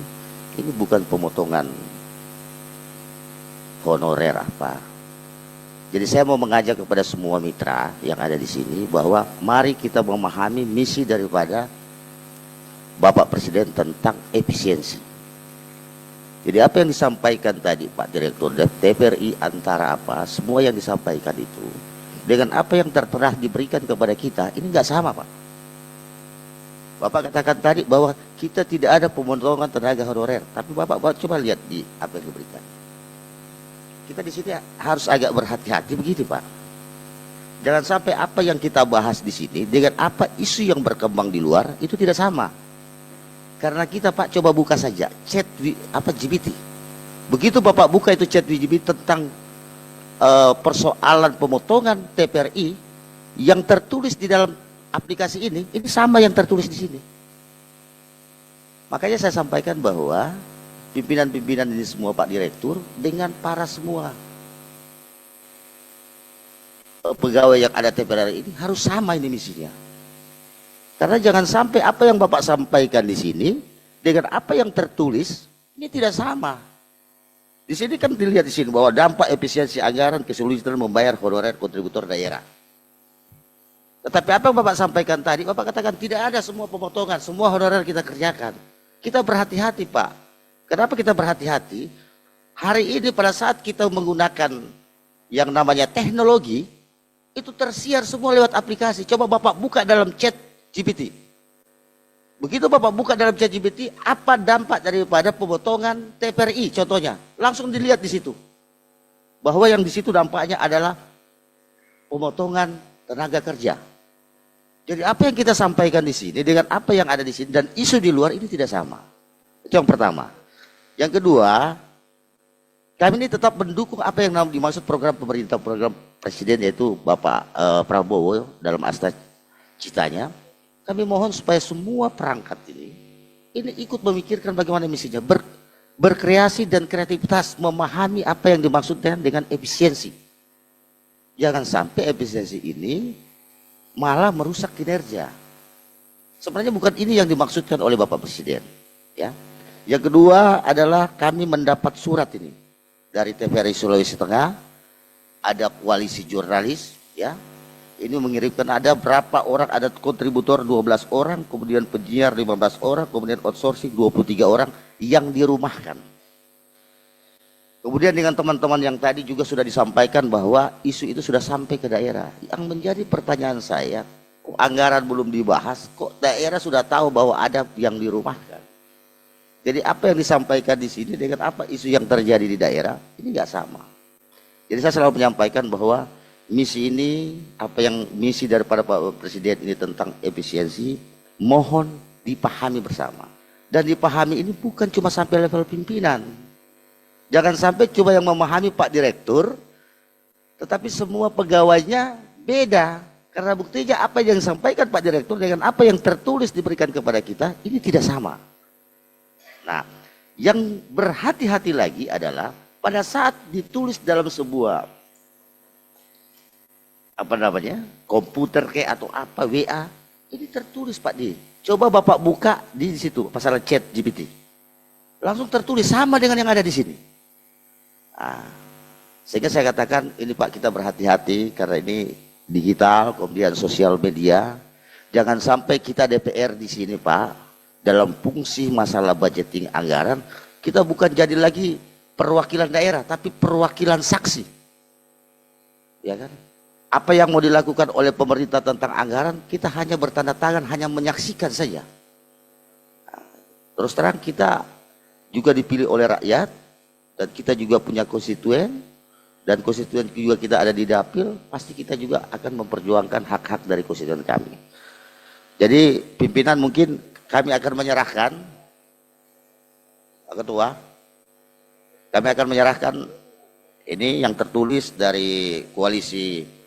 ini bukan pemotongan honorer apa. Jadi saya mau mengajak kepada semua mitra yang ada di sini bahwa mari kita memahami misi daripada Bapak Presiden tentang efisiensi. Jadi apa yang disampaikan tadi Pak Direktur TVRI Antara semua yang disampaikan itu dengan apa yang terpernah diberikan kepada kita, ini nggak sama, Pak. Bapak katakan tadi bahwa kita tidak ada pemotongan tenaga honorer, tapi Bapak coba lihat di apa yang diberikan. Kita di sini harus agak berhati-hati begitu, Pak. Jangan sampai apa yang kita bahas di sini dengan apa isu yang berkembang di luar itu tidak sama. Karena kita, Pak, coba buka saja chat GPT. Begitu Bapak buka itu chat GPT tentang persoalan pemotongan TPRI yang tertulis di dalam aplikasi ini sama yang tertulis di sini. Makanya saya sampaikan bahwa pimpinan-pimpinan ini semua, Pak Direktur, dengan para semua pegawai yang ada TPRI ini harus sama ini misinya. Karena jangan sampai apa yang Bapak sampaikan di sini dengan apa yang tertulis ini tidak sama. Di sini kan dilihat di sini bahwa dampak efisiensi anggaran kesulitan membayar honorer kontributor daerah. Tetapi apa yang Bapak sampaikan tadi, Bapak katakan tidak ada semua pemotongan, semua honorer kita kerjakan. Kita berhati-hati, Pak. Kenapa kita berhati-hati? Hari ini pada saat kita menggunakan yang namanya teknologi, itu tersiar semua lewat aplikasi. Coba Bapak buka dalam chat GPT. Begitu Bapak buka dalam chat GPT, apa dampak daripada pemotongan TPRI contohnya? Langsung dilihat di situ. Bahwa yang di situ dampaknya adalah pemotongan tenaga kerja. Jadi apa yang kita sampaikan di sini dengan apa yang ada di sini dan isu di luar ini tidak sama. Itu yang pertama. Yang kedua, kami ini tetap mendukung apa yang dimaksud program pemerintah, program presiden, yaitu Bapak Prabowo dalam asta citanya. Kami mohon supaya semua perangkat ini ikut memikirkan bagaimana misinya, berkreasi dan kreativitas, memahami apa yang dimaksud dengan efisiensi. Jangan sampai efisiensi ini malah merusak kinerja. Sebenarnya bukan ini yang dimaksudkan oleh Bapak Presiden. Ya. Yang kedua adalah kami mendapat surat ini dari TVRI Sulawesi Tengah, ada koalisi jurnalis, ya. Ini mengirimkan ada berapa orang, ada kontributor 12 orang, kemudian penyiar 15 orang, kemudian outsourcing 23 orang yang dirumahkan. Kemudian dengan teman-teman yang tadi juga sudah disampaikan bahwa isu itu sudah sampai ke daerah. Yang menjadi pertanyaan saya, kok anggaran belum dibahas, kok daerah sudah tahu bahwa ada yang dirumahkan. Jadi apa yang disampaikan di sini dengan apa isu yang terjadi di daerah, ini nggak sama. Jadi saya selalu menyampaikan bahwa misi ini, apa yang misi daripada Pak Presiden ini tentang efisiensi, mohon dipahami bersama. Dan dipahami ini bukan cuma sampai level pimpinan. Jangan sampai coba yang memahami Pak Direktur, tetapi semua pegawainya beda. Karena buktinya apa yang disampaikan Pak Direktur dengan apa yang tertulis diberikan kepada kita, ini tidak sama. Nah, yang berhati-hati lagi adalah pada saat ditulis dalam sebuah komputer kayak atau apa, WA, ini tertulis Pak Di. Coba Bapak buka di situ pasal chat GPT. Langsung tertulis sama dengan yang ada di sini. Nah, sehingga saya katakan ini Pak, kita berhati-hati karena ini digital, kemudian sosial media. Jangan sampai kita DPR di sini, Pak, dalam fungsi masalah budgeting anggaran, kita bukan jadi lagi perwakilan daerah, tapi perwakilan saksi. Ya kan? Apa yang mau dilakukan oleh pemerintah tentang anggaran, kita hanya bertanda tangan, hanya menyaksikan saja. Nah, terus terang kita juga dipilih oleh rakyat, dan kita juga punya konstituen, dan konstituen juga kita ada di dapil, pasti kita juga akan memperjuangkan hak-hak dari konstituen kami. Jadi pimpinan mungkin kami akan menyerahkan, Pak Ketua, kami akan menyerahkan ini yang tertulis dari koalisi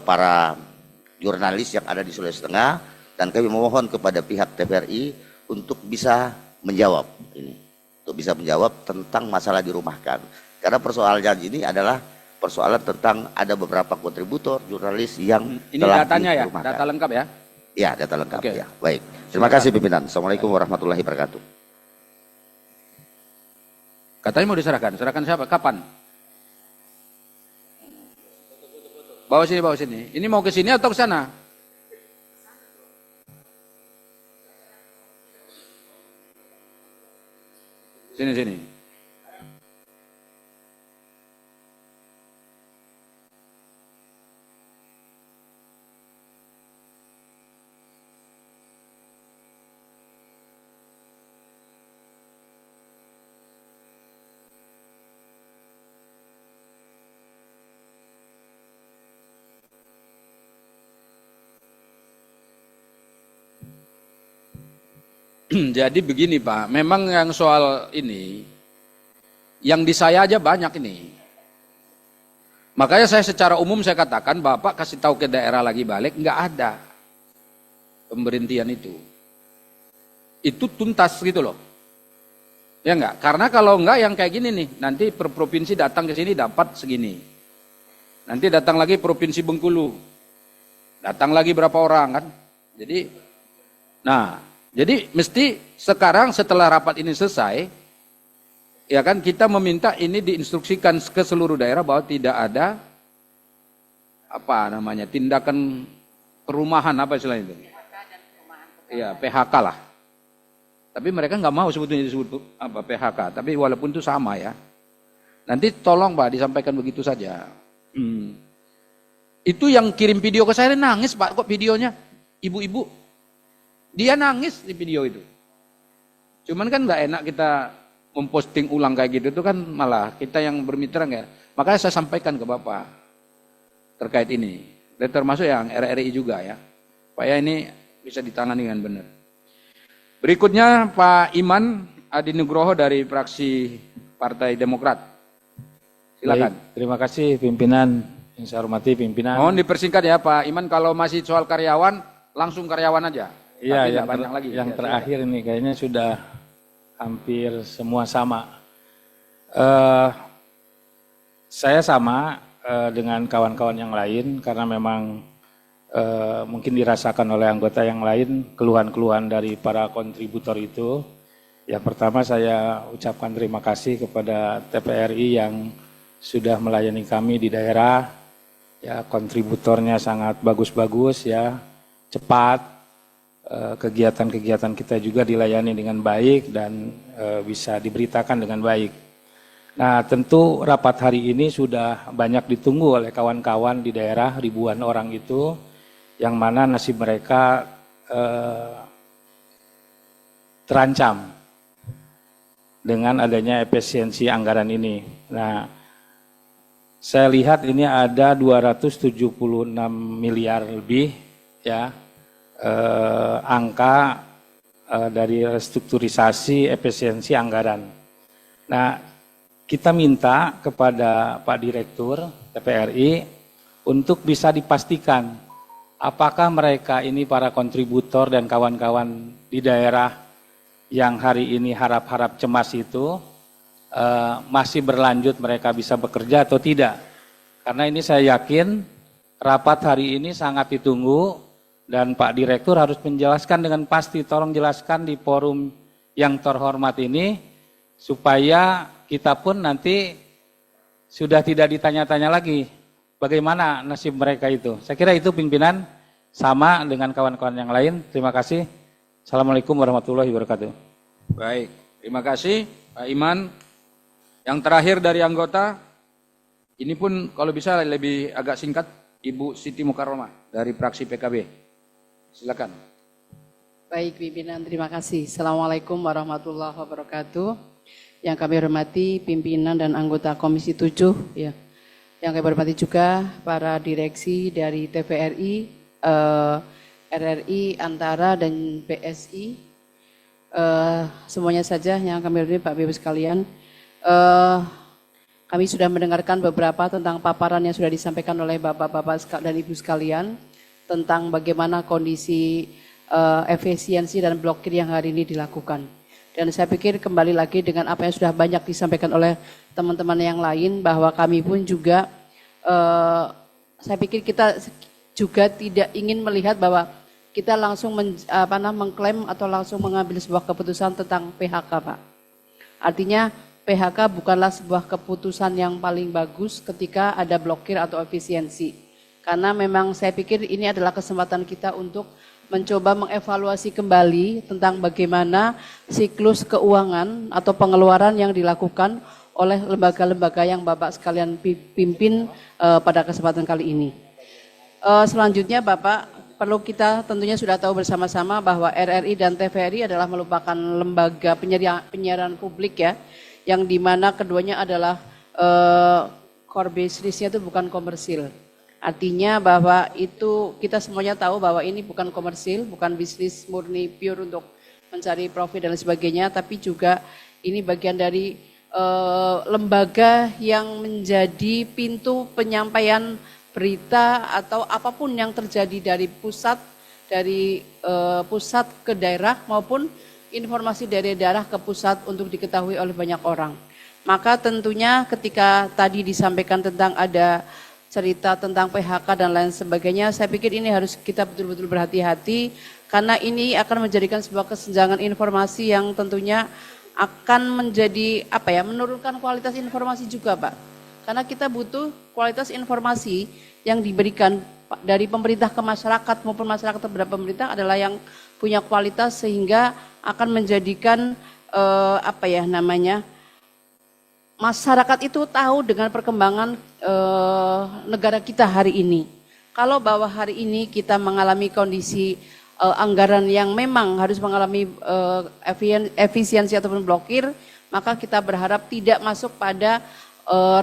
para jurnalis yang ada di Sulawesi Tengah, dan kami memohon kepada pihak TVRI untuk bisa menjawab ini. Untuk bisa menjawab tentang masalah dirumahkan. Karena persoalan ini adalah persoalan tentang ada beberapa kontributor jurnalis yang ini telah datanya ya, dirumahkan. data lengkap ya? Ya, data lengkap. Oke. Ya. Baik. Terima kasih pimpinan. Assalamualaikum warahmatullahi wabarakatuh. Katanya mau diserahkan. Serahkan siapa? Kapan? Bawa sini, bawa sini. Ini mau ke sini atau ke sana? Sini, sini. Jadi begini Pak, memang yang soal ini, yang di saya aja banyak ini. Makanya saya secara umum saya katakan, Bapak kasih tahu ke daerah lagi balik, nggak ada pemberhentian itu. Itu tuntas gitu loh. Ya enggak? Karena kalau enggak yang kayak gini nih, nanti per provinsi datang ke sini dapat segini. Nanti datang lagi provinsi Bengkulu. Datang lagi berapa orang kan? Jadi mesti sekarang setelah rapat ini selesai, ya kan kita meminta ini diinstruksikan ke seluruh daerah bahwa tidak ada tindakan perumahan apa istilahnya itu. Iya, PHK lah. Tapi mereka nggak mau sebetulnya disebut PHK, tapi walaupun itu sama ya. Nanti tolong Pak disampaikan begitu saja. Itu yang kirim video ke saya nangis Pak, kok videonya ibu-ibu. Dia nangis di video itu. Cuman kan nggak enak kita memposting ulang kayak gitu, itu kan malah kita yang bermitra nggak. Makanya saya sampaikan ke Bapak terkait ini. Dan termasuk yang RRI juga ya. Supaya ini bisa ditangani dengan benar. Berikutnya Pak Iman Adi Nugroho dari fraksi Partai Demokrat. Silakan. Baik, terima kasih pimpinan, yang saya hormati pimpinan. Mohon dipersingkat ya Pak Iman, kalau masih soal karyawan langsung karyawan aja. Iya, yang terakhir ini kayaknya sudah hampir semua sama. Saya sama dengan kawan-kawan yang lain karena memang mungkin dirasakan oleh anggota yang lain keluhan-keluhan dari para kontributor itu. Yang pertama saya ucapkan terima kasih kepada TPRI yang sudah melayani kami di daerah. Ya, kontributornya sangat bagus-bagus ya, cepat. Kegiatan-kegiatan kita juga dilayani dengan baik dan bisa diberitakan dengan baik. Nah, tentu rapat hari ini sudah banyak ditunggu oleh kawan-kawan di daerah, ribuan orang itu, yang mana nasib mereka terancam dengan adanya efisiensi anggaran ini. Nah, saya lihat ini ada 276 miliar lebih ya. Angka dari restrukturisasi efisiensi anggaran. Nah, kita minta kepada Pak Direktur TPRI untuk bisa dipastikan apakah mereka ini para kontributor dan kawan-kawan di daerah yang hari ini harap-harap cemas itu masih berlanjut mereka bisa bekerja atau tidak. Karena ini saya yakin rapat hari ini sangat ditunggu. Dan Pak Direktur harus menjelaskan dengan pasti, tolong jelaskan di forum yang terhormat ini, supaya kita pun nanti sudah tidak ditanya-tanya lagi bagaimana nasib mereka itu. Saya kira itu pimpinan sama dengan kawan-kawan yang lain. Terima kasih. Assalamualaikum warahmatullahi wabarakatuh. Baik, terima kasih Pak Iman. Yang terakhir dari anggota, ini pun kalau bisa lebih agak singkat, Ibu Siti Mukarramah dari fraksi PKB. Silakan. Baik pimpinan, terima kasih. Assalamualaikum warahmatullahi wabarakatuh. Yang kami hormati pimpinan dan anggota Komisi 7, ya. Yang kami hormati juga para direksi dari TVRI, RRI, Antara dan PSI. Semuanya saja yang kami hormati Pak Ibu sekalian. Kami sudah mendengarkan beberapa tentang paparan yang sudah disampaikan oleh Bapak-bapak dan Ibu sekalian tentang bagaimana kondisi efisiensi dan blokir yang hari ini dilakukan. Dan saya pikir kembali lagi dengan apa yang sudah banyak disampaikan oleh teman-teman yang lain, bahwa kami pun juga, saya pikir kita juga tidak ingin melihat bahwa kita langsung mengklaim atau langsung mengambil sebuah keputusan tentang PHK, Pak. Artinya PHK bukanlah sebuah keputusan yang paling bagus ketika ada blokir atau efisiensi. Karena memang saya pikir ini adalah kesempatan kita untuk mencoba mengevaluasi kembali tentang bagaimana siklus keuangan atau pengeluaran yang dilakukan oleh lembaga-lembaga yang Bapak sekalian pimpin pada kesempatan kali ini. Selanjutnya Bapak, perlu kita tentunya sudah tahu bersama-sama bahwa RRI dan TVRI adalah merupakan lembaga penyiaran publik ya, yang dimana keduanya adalah core business-nya itu bukan komersil. Artinya bahwa itu kita semuanya tahu bahwa ini bukan komersil, bukan bisnis murni pure untuk mencari profit dan sebagainya, tapi juga ini bagian dari lembaga yang menjadi pintu penyampaian berita atau apapun yang terjadi dari pusat ke daerah maupun informasi dari daerah ke pusat untuk diketahui oleh banyak orang. Maka tentunya ketika tadi disampaikan tentang ada cerita tentang PHK dan lain sebagainya, saya pikir ini harus kita betul-betul berhati-hati karena ini akan menjadikan sebuah kesenjangan informasi yang tentunya akan menjadi menurunkan kualitas informasi juga, Pak. Karena kita butuh kualitas informasi yang diberikan dari pemerintah ke masyarakat maupun masyarakat terhadap pemerintah adalah yang punya kualitas sehingga akan menjadikan masyarakat itu tahu dengan perkembangan negara kita hari ini. Kalau bahwa hari ini kita mengalami kondisi anggaran yang memang harus mengalami efisiensi ataupun blokir, maka kita berharap tidak masuk pada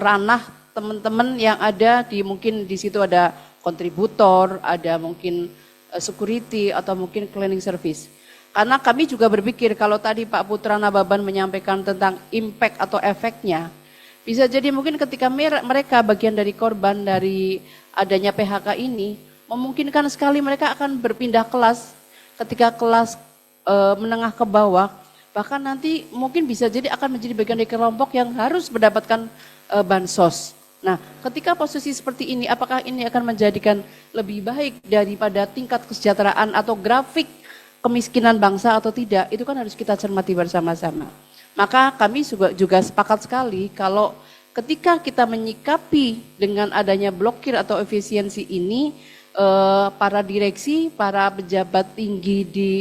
ranah teman-teman yang ada mungkin di situ ada kontributor, ada mungkin security atau mungkin cleaning service. Karena kami juga berpikir kalau tadi Pak Putra Nababan menyampaikan tentang impact atau efeknya, bisa jadi mungkin ketika mereka bagian dari korban dari adanya PHK ini, memungkinkan sekali mereka akan berpindah kelas ketika kelas menengah ke bawah, bahkan nanti mungkin bisa jadi akan menjadi bagian dari kelompok yang harus mendapatkan bansos. Nah, ketika posisi seperti ini, apakah ini akan menjadikan lebih baik daripada tingkat kesejahteraan atau grafik kemiskinan bangsa atau tidak, itu kan harus kita cermati bersama-sama. Maka kami juga sepakat sekali kalau ketika kita menyikapi dengan adanya blokir atau efisiensi ini, para direksi, para pejabat tinggi di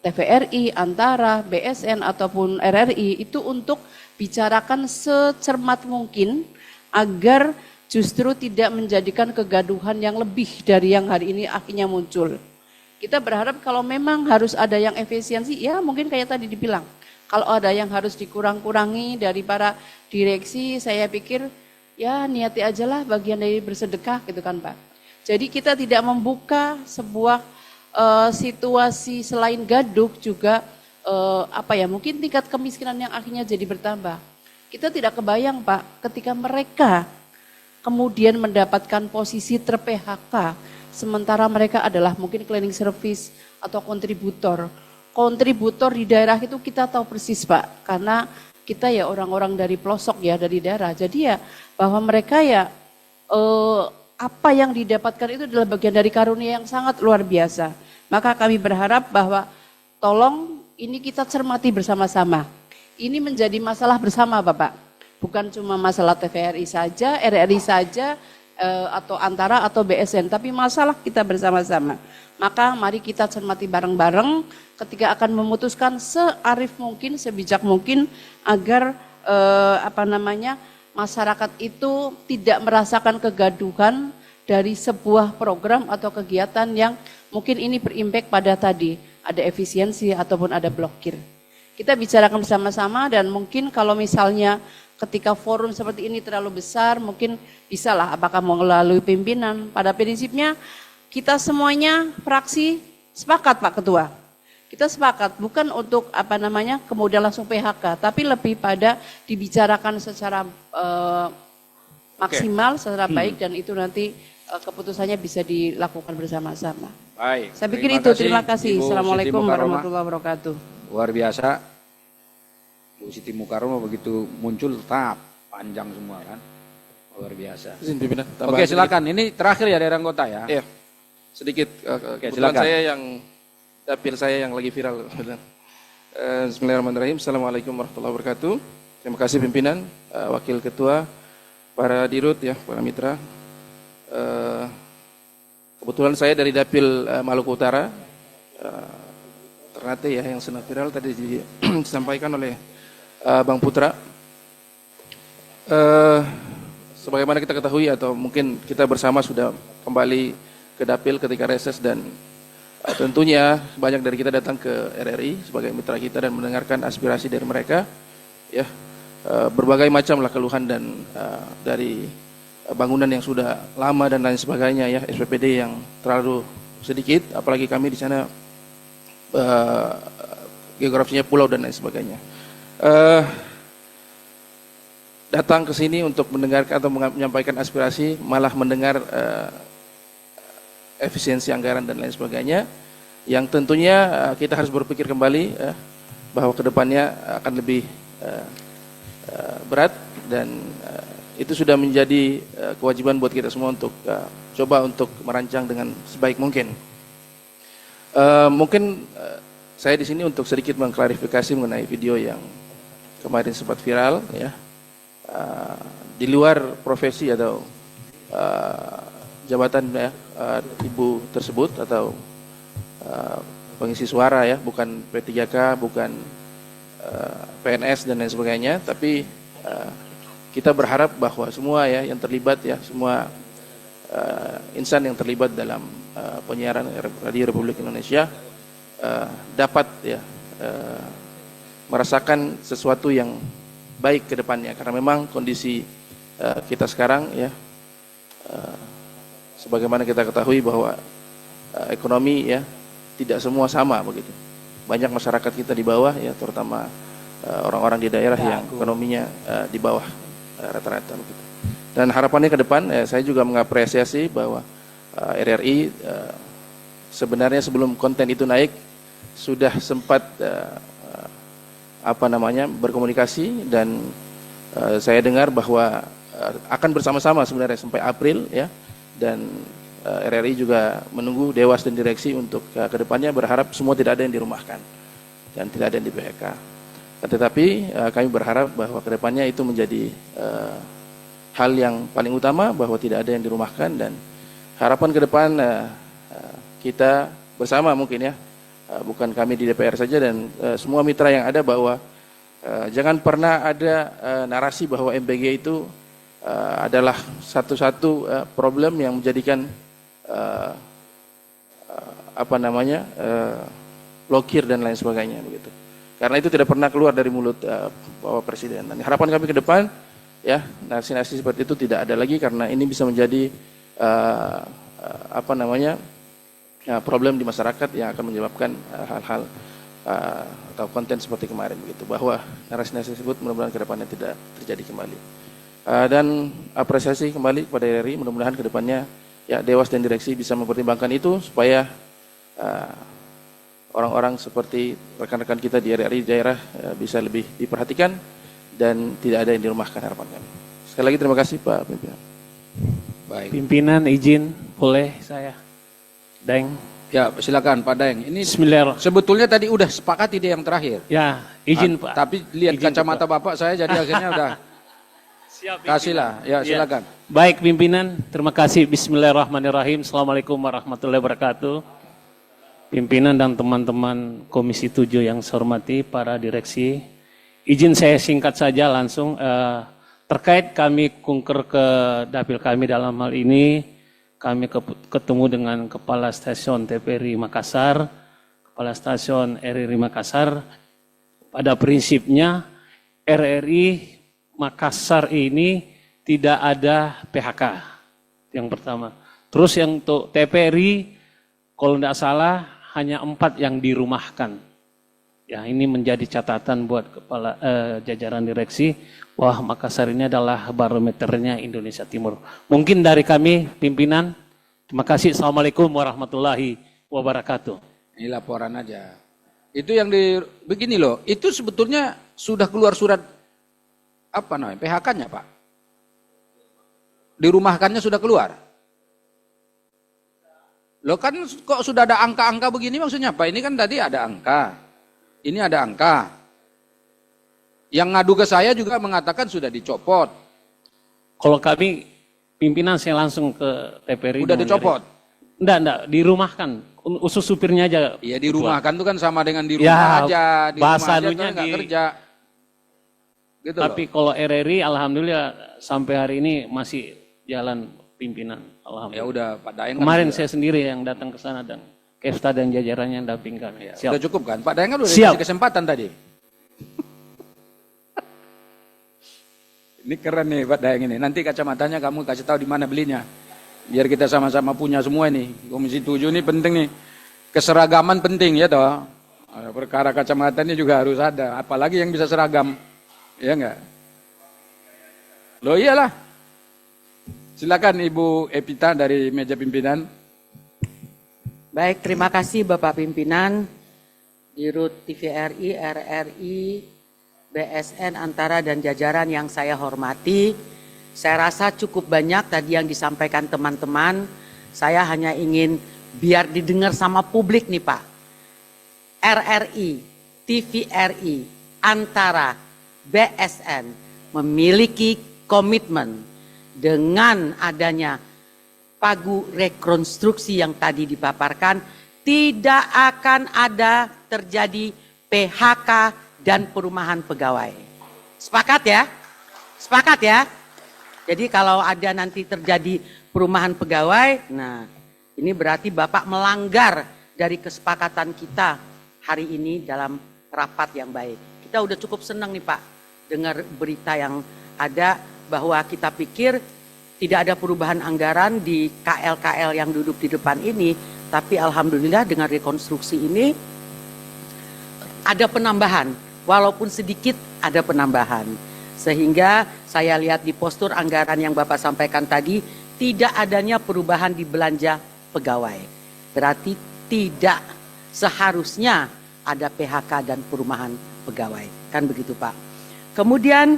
TVRI, Antara, BSN ataupun RRI itu untuk bicarakan secermat mungkin agar justru tidak menjadikan kegaduhan yang lebih dari yang hari ini akhirnya muncul. Kita berharap kalau memang harus ada yang efisiensi, ya mungkin kayak tadi dibilang, kalau ada yang harus dikurang-kurangi dari para direksi, saya pikir ya niati aja lah bagian dari bersedekah gitu kan Pak. Jadi kita tidak membuka sebuah situasi selain gaduh juga mungkin tingkat kemiskinan yang akhirnya jadi bertambah. Kita tidak kebayang Pak ketika mereka kemudian mendapatkan posisi ter-PHK, sementara mereka adalah mungkin cleaning service atau kontributor. Kontributor di daerah itu kita tahu persis Pak, karena kita ya orang-orang dari pelosok ya, dari daerah. Jadi ya bahwa mereka ya apa yang didapatkan itu adalah bagian dari karunia yang sangat luar biasa. Maka kami berharap bahwa tolong ini kita cermati bersama-sama. Ini menjadi masalah bersama Bapak. Bukan cuma masalah TVRI saja, RRI saja, atau Antara atau BSN, tapi masalah kita bersama-sama. Maka mari kita cermati bareng-bareng ketika akan memutuskan searif mungkin, sebijak mungkin agar masyarakat itu tidak merasakan kegaduhan dari sebuah program atau kegiatan yang mungkin ini berimpact pada tadi ada efisiensi ataupun ada blokir. Kita bicarakan bersama-sama dan mungkin kalau misalnya ketika forum seperti ini terlalu besar, mungkin bisalah apakah melalui pimpinan. Pada prinsipnya kita semuanya fraksi sepakat Pak Ketua. Kita sepakat bukan untuk kemudian langsung PHK, tapi lebih pada dibicarakan secara maksimal, secara baik dan itu nanti keputusannya bisa dilakukan bersama-sama. Baik. Saya pikir itu. Terima kasih. Assalamualaikum warahmatullahi wabarakatuh. Luar biasa. Bu Siti Mukaroma begitu muncul tetap panjang semua kan, luar biasa. Oke silakan, ini terakhir ya dari anggota ya. Iya, sedikit kebetulan saya yang dapil saya yang lagi viral. Bismillahirrahmanirrahim. Assalamualaikum warahmatullahi wabarakatuh. Terima kasih pimpinan, wakil ketua, para dirut ya, para mitra. Kebetulan saya dari dapil Maluku Utara, Ternate ya yang senang viral tadi disampaikan oleh Bang Putra. Sebagaimana kita ketahui atau mungkin kita bersama sudah kembali ke dapil ketika reses dan tentunya banyak dari kita datang ke RRI sebagai mitra kita dan mendengarkan aspirasi dari mereka ya, berbagai macam lah keluhan dan dari bangunan yang sudah lama dan lain sebagainya ya, SPPD yang terlalu sedikit, apalagi kami di sana geografinya pulau dan lain sebagainya. Datang ke sini untuk mendengarkan atau menyampaikan aspirasi, malah mendengar efisiensi anggaran dan lain sebagainya, yang tentunya kita harus berpikir kembali bahwa kedepannya akan lebih berat, dan itu sudah menjadi kewajiban buat kita semua untuk coba untuk merancang dengan sebaik mungkin. Mungkin saya di sini untuk sedikit mengklarifikasi mengenai video yang kemarin sempat viral, ya. Di luar profesi atau jabatan ya, ibu tersebut atau pengisi suara ya, bukan P3K, bukan PNS dan lain sebagainya, tapi kita berharap bahwa semua ya yang terlibat ya, semua insan yang terlibat dalam penyiaran Radio Republik Indonesia dapat ya merasakan sesuatu yang baik ke depannya, karena memang kondisi kita sekarang ya sebagaimana kita ketahui bahwa ekonomi ya tidak semua sama begitu. Banyak masyarakat kita di bawah ya, terutama orang-orang di daerah yang ekonominya di bawah rata-rata begitu. Dan harapannya ke depan saya juga mengapresiasi bahwa RRI sebenarnya sebelum konten itu naik sudah sempat berkomunikasi, dan saya dengar bahwa akan bersama-sama sebenarnya sampai April ya, dan RRI juga menunggu Dewas dan direksi untuk kedepannya, berharap semua tidak ada yang dirumahkan dan tidak ada yang di PHK. Tetapi kami berharap bahwa kedepannya itu menjadi hal yang paling utama, bahwa tidak ada yang dirumahkan, dan harapan ke depan kita bersama mungkin ya, bukan kami di DPR saja dan semua mitra yang ada, bahwa jangan pernah ada narasi bahwa MBG itu adalah satu-satu problem yang menjadikan blokir dan lain sebagainya begitu. Karena itu tidak pernah keluar dari mulut Bapak Presiden. Dan harapan kami ke depan ya, narasi-narasi seperti itu tidak ada lagi, karena ini bisa menjadi problem di masyarakat yang akan menyebabkan hal-hal atau konten seperti kemarin begitu, bahwa narasi-narasi tersebut mudah-mudahan ke depannya tidak terjadi kembali. Dan apresiasi kembali kepada RRI, mudah-mudahan ke depannya ya Dewas dan direksi bisa mempertimbangkan itu supaya orang-orang seperti rekan-rekan kita di RRI daerah bisa lebih diperhatikan dan tidak ada yang dirumahkan, harapan kami. Sekali lagi terima kasih Pak Pimpinan. Baik. Pimpinan izin boleh saya. Daeng. Ya, silakan Pak Daeng. Ini Bismillah. sebetulnya tadi udah sepakat ide yang terakhir. Ya, izin Pak. Tapi lihat Izin, kacamata Bapak saya jadi akhirnya udah Siap, kasihlah. Ya, silakan. Baik pimpinan, terima kasih. Bismillahirrahmanirrahim. Assalamualaikum warahmatullahi wabarakatuh. Pimpinan dan teman-teman Komisi 7 yang saya hormati, para direksi. Izin saya singkat saja langsung. Terkait kami kunker ke dapil kami dalam hal ini, kami ketemu dengan Kepala Stasiun TVRI Makassar, Kepala Stasiun RRI Makassar. Pada prinsipnya RRI Makassar ini tidak ada PHK, yang pertama. Terus yang untuk TVRI, kalau tidak salah hanya 4 yang dirumahkan. Ya, ini menjadi catatan buat kepala jajaran direksi, wah Makassar ini adalah barometernya Indonesia Timur. Mungkin dari kami pimpinan, terima kasih. Assalamualaikum warahmatullahi wabarakatuh. Ini laporan aja. Itu yang begini loh, itu sebetulnya sudah keluar surat PHK-nya Pak? Dirumahkannya sudah keluar? Loh kan kok sudah ada angka-angka begini maksudnya apa? Ini kan tadi ada angka, ini ada angka. Yang ngadu ke saya juga mengatakan sudah dicopot. Kalau kami pimpinan saya langsung ke TVRI. Udah dicopot? Enggak, dirumahkan. Usus supirnya aja. Iya dirumahkan itu kan sama dengan di rumah aja. Di bahasa rumah aja nggak kerja. Gitu tapi loh. Kalau RRI alhamdulillah sampai hari ini masih jalan pimpinan. Alhamdulillah. Ya udah Pak Daeng. Kemarin kan saya sendiri yang datang ke sana dan Kefta dan jajarannya damping kami. Ya, udah cukup kan? Pak Daeng kan udah Siap. dikasih kesempatan tadi. Ini keren nih Pak Daeng ini. Nanti kacamatanya kamu kasih tahu di mana belinya. Biar kita sama-sama punya semua ini. Komisi 7 ini penting nih. Keseragaman penting ya toh. Perkara kacamatanya juga harus ada, apalagi yang bisa seragam, ya enggak? Loh iyalah. Silakan Ibu Epita dari meja pimpinan. Baik, terima kasih Bapak Pimpinan, Dirut TVRI, RRI, BSN, Antara, dan jajaran yang saya hormati. Saya rasa cukup banyak tadi yang disampaikan teman-teman. Saya hanya ingin biar didengar sama publik nih Pak. RRI, TVRI, Antara, BSN memiliki komitmen dengan adanya pagu rekonstruksi yang tadi dipaparkan, tidak akan ada terjadi PHK dan perumahan pegawai. Sepakat ya? Sepakat ya? Jadi kalau ada nanti terjadi perumahan pegawai, nah ini berarti Bapak melanggar dari kesepakatan kita hari ini dalam rapat yang baik. Kita udah cukup senang nih Pak dengar berita yang ada bahwa kita pikir tidak ada perubahan anggaran di KL-KL yang duduk di depan ini, tapi alhamdulillah dengan rekonstruksi ini ada penambahan, walaupun sedikit ada penambahan. Sehingga saya lihat di postur anggaran yang Bapak sampaikan tadi, tidak adanya perubahan di belanja pegawai. Berarti tidak seharusnya ada PHK dan perumahan pegawai. Kan begitu Pak. Kemudian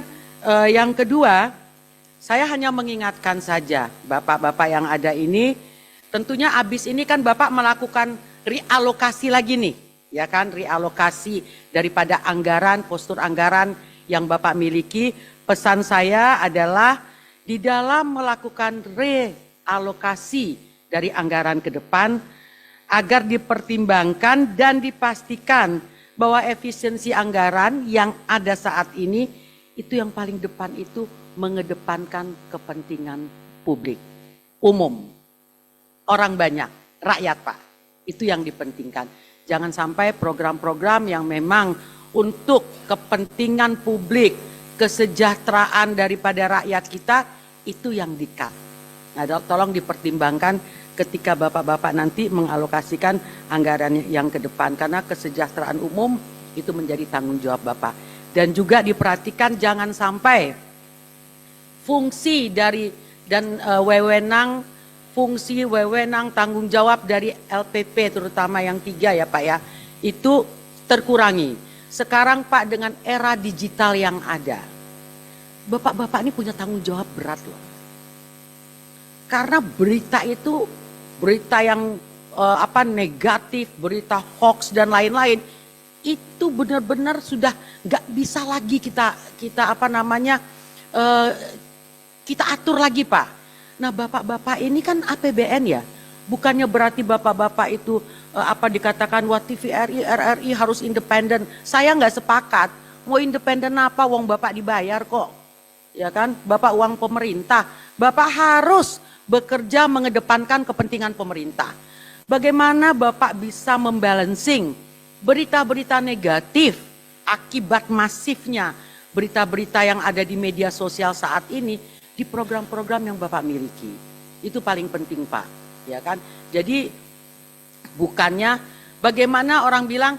yang kedua, saya hanya mengingatkan saja Bapak-Bapak yang ada ini, tentunya habis ini kan Bapak melakukan realokasi lagi nih. Ya kan, realokasi daripada anggaran, postur anggaran yang Bapak miliki. Pesan saya adalah di dalam melakukan realokasi dari anggaran ke depan, agar dipertimbangkan dan dipastikan bahwa efisiensi anggaran yang ada saat ini, itu yang paling depan itu mengedepankan kepentingan publik, umum, orang banyak, rakyat Pak. Itu yang dipentingkan. Jangan sampai program-program yang memang untuk kepentingan publik, kesejahteraan daripada rakyat kita, itu yang di-cut. Nah, tolong dipertimbangkan ketika Bapak-Bapak nanti mengalokasikan anggaran yang ke depan. Karena kesejahteraan umum itu menjadi tanggung jawab Bapak. Dan juga diperhatikan jangan sampai fungsi dari dan fungsi wewenang tanggung jawab dari LPP terutama yang 3 ya Pak ya, itu terkurangi. Sekarang Pak dengan era digital yang ada, Bapak-bapak ini punya tanggung jawab berat loh. Karena berita itu, berita yang negatif, berita hoax dan lain-lain, itu benar-benar sudah nggak bisa lagi kita atur lagi Pak. Nah Bapak-bapak ini kan APBN ya, bukannya berarti Bapak-bapak itu dikatakan wah TVRI, RRI harus independen. Saya nggak sepakat. Mau independen apa? Wong Bapak dibayar kok, ya kan? Bapak uang pemerintah. Bapak harus bekerja mengedepankan kepentingan pemerintah. Bagaimana Bapak bisa membalancing berita-berita negatif akibat masifnya berita-berita yang ada di media sosial saat ini di program-program yang Bapak miliki. Itu paling penting Pak, ya kan? Jadi bukannya bagaimana orang bilang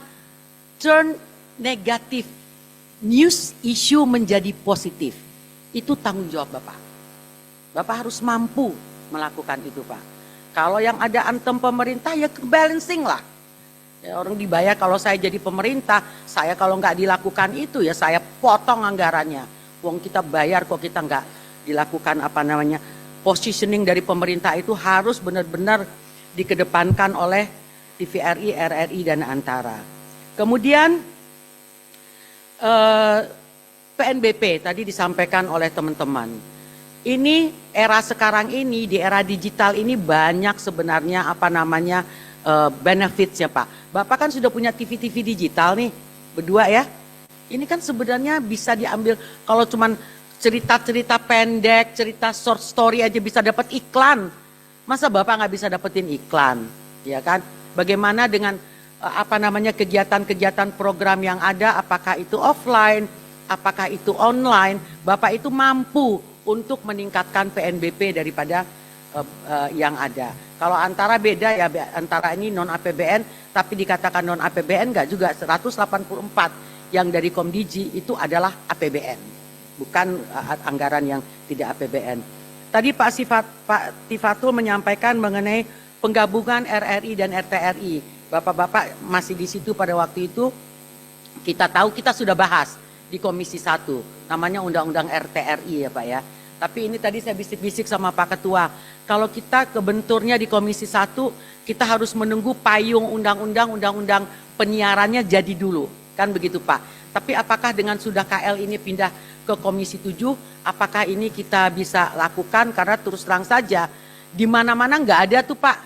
turn negatif news issue menjadi positif. Itu tanggung jawab Bapak. Bapak harus mampu melakukan itu Pak. Kalau yang ada antem pemerintah ya balancing lah. Ya, orang dibayar kalau saya jadi pemerintah, saya kalau nggak dilakukan itu ya saya potong anggarannya. Wong kita bayar kok kita nggak dilakukan positioning dari pemerintah itu harus benar-benar dikedepankan oleh TVRI, RRI dan Antara. Kemudian PNBP tadi disampaikan oleh teman-teman. Ini era sekarang ini, di era digital ini banyak sebenarnya benefitsnya Pak. Bapak kan sudah punya TV-TV digital nih, berdua ya. Ini kan sebenarnya bisa diambil kalau cuman cerita-cerita pendek, cerita short story aja bisa dapat iklan. Masa Bapak nggak bisa dapetin iklan, ya kan? Bagaimana dengan kegiatan-kegiatan program yang ada, apakah itu offline, apakah itu online, Bapak itu mampu untuk meningkatkan PNBP daripada yang ada. Kalau antara beda ya antara ini non APBN tapi dikatakan non APBN enggak juga, 184 yang dari Komdiji itu adalah APBN, bukan anggaran yang tidak APBN. Tadi Pak Tifatul menyampaikan mengenai penggabungan RRI dan RTRI. Bapak-bapak masih di situ pada waktu itu. Kita tahu kita sudah bahas di Komisi 1, namanya Undang-Undang RTRI ya Pak ya. Tapi ini tadi saya bisik-bisik sama Pak Ketua, kalau kita kebenturnya di Komisi 1, kita harus menunggu payung undang-undang penyiarannya jadi dulu, kan begitu Pak. Tapi apakah dengan sudah KL ini pindah ke Komisi 7, apakah ini kita bisa lakukan? Karena terus terang saja, di mana-mana nggak ada tuh Pak,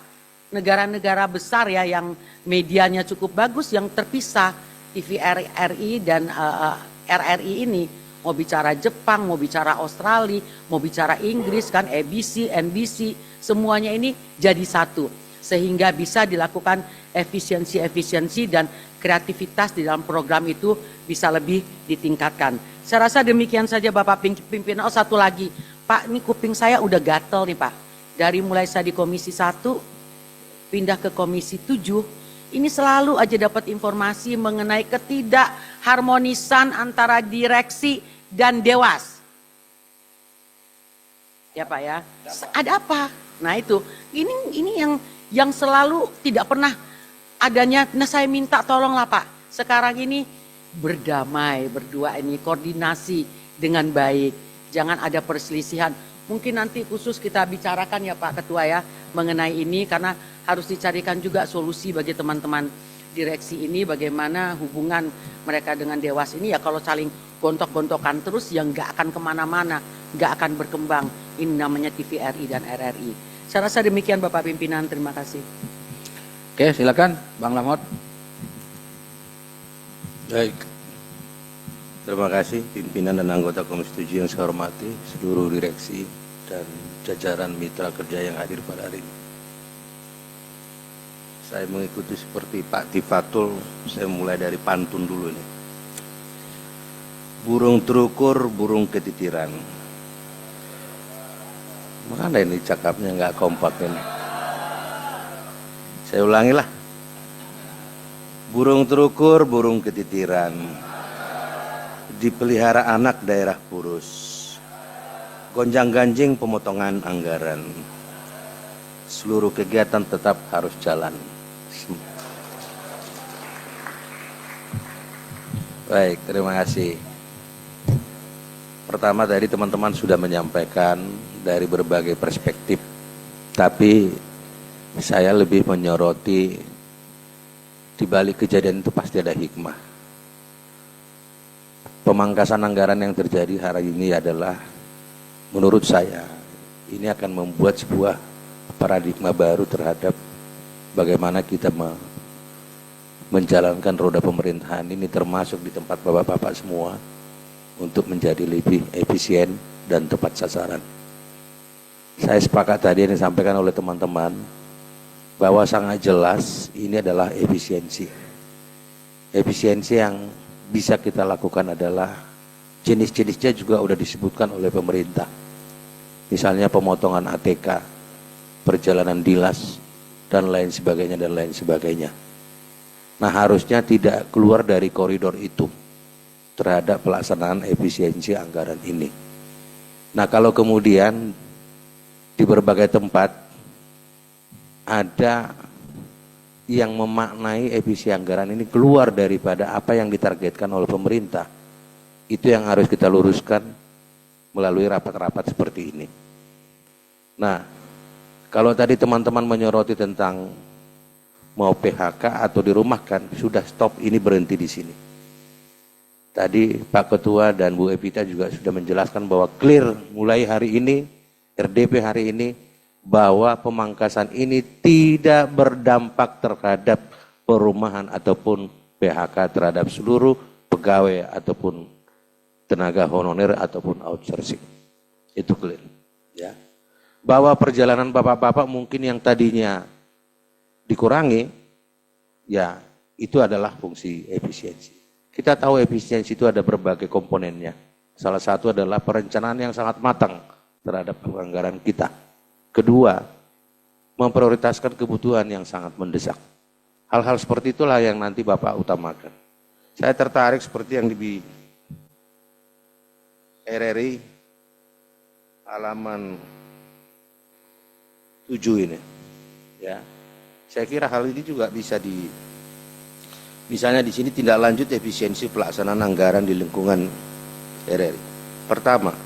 negara-negara besar ya yang medianya cukup bagus, yang terpisah TVRI dan RRI ini. Mau bicara Jepang, mau bicara Australia, mau bicara Inggris kan, ABC, NBC, semuanya ini jadi satu. Sehingga bisa dilakukan efisiensi dan kreativitas di dalam program itu bisa lebih ditingkatkan. Saya rasa demikian saja Bapak Pimpinan. Oh satu lagi, Pak ini kuping saya udah gatel nih Pak. Dari mulai saya di Komisi 1, pindah ke Komisi 7, ini selalu aja dapat informasi mengenai ketidakharmonisan antara direksi dan dewas. Ya Pak ya. Ada apa? Nah itu, ini yang selalu tidak pernah adanya. Nah saya minta tolonglah Pak, sekarang ini berdamai berdua ini, koordinasi dengan baik. Jangan ada perselisihan. Mungkin nanti khusus kita bicarakan ya Pak Ketua ya mengenai ini, karena harus dicarikan juga solusi bagi teman-teman direksi ini, bagaimana hubungan mereka dengan dewas ini ya. Kalau saling gontok-gontokan terus yang nggak akan kemana-mana, nggak akan berkembang. Ini namanya TVRI dan RRI. Saya rasa demikian Bapak Pimpinan, terima kasih. Oke, silakan Bang Lamot. Baik. Terima kasih pimpinan dan anggota Komisi 7 yang saya hormati, seluruh direksi dan jajaran mitra kerja yang hadir pada hari ini. Saya mengikuti seperti Pak Tifatul, saya mulai dari pantun dulu nih. Burung terukur, burung ketitiran. Mana ini cakapnya nggak kompak ini. Saya ulangi lah. Burung terukur, burung ketitiran. Dipelihara anak daerah Purus. Gonjang-ganjing pemotongan anggaran. Seluruh kegiatan tetap harus jalan. Baik, terima kasih. Pertama tadi teman-teman sudah menyampaikan dari berbagai perspektif, tapi saya lebih menyoroti di balik kejadian itu pasti ada hikmah. Pemangkasan anggaran yang terjadi hari ini adalah, menurut saya, ini akan membuat sebuah paradigma baru terhadap bagaimana kita menjalankan roda pemerintahan ini, termasuk di tempat bapak-bapak semua, untuk menjadi lebih efisien dan tepat sasaran. Saya sepakat tadi yang disampaikan oleh teman-teman, bahwa sangat jelas ini adalah efisiensi. Efisiensi yang bisa kita lakukan adalah jenis-jenisnya juga sudah disebutkan oleh pemerintah. Misalnya pemotongan ATK, perjalanan dinas, dan lain sebagainya, dan lain sebagainya. Nah harusnya tidak keluar dari koridor itu terhadap pelaksanaan efisiensi anggaran ini. Nah kalau kemudian di berbagai tempat ada yang memaknai efisiensi anggaran ini keluar daripada apa yang ditargetkan oleh pemerintah, itu yang harus kita luruskan melalui rapat-rapat seperti ini. Nah, kalau tadi teman-teman menyoroti tentang mau PHK atau dirumahkan, sudah stop, ini berhenti di sini. Tadi Pak Ketua dan Bu Evita juga sudah menjelaskan bahwa clear mulai hari ini, RDP hari ini, bahwa pemangkasan ini tidak berdampak terhadap perumahan ataupun PHK terhadap seluruh pegawai ataupun tenaga honorer ataupun outsourcing. Itu clear. Ya. Bahwa perjalanan bapak-bapak mungkin yang tadinya dikurangi, ya itu adalah fungsi efisiensi. Kita tahu efisiensi itu ada berbagai komponennya. Salah satu adalah perencanaan yang sangat matang terhadap anggaran kita. Kedua, memprioritaskan kebutuhan yang sangat mendesak. Hal-hal seperti itulah yang nanti Bapak utamakan. Saya tertarik seperti yang di RRI halaman 7 ini. Ya. Saya kira hal ini juga bisa misalnya di sini tindak lanjut efisiensi pelaksanaan anggaran di lingkungan RRI. Pertama,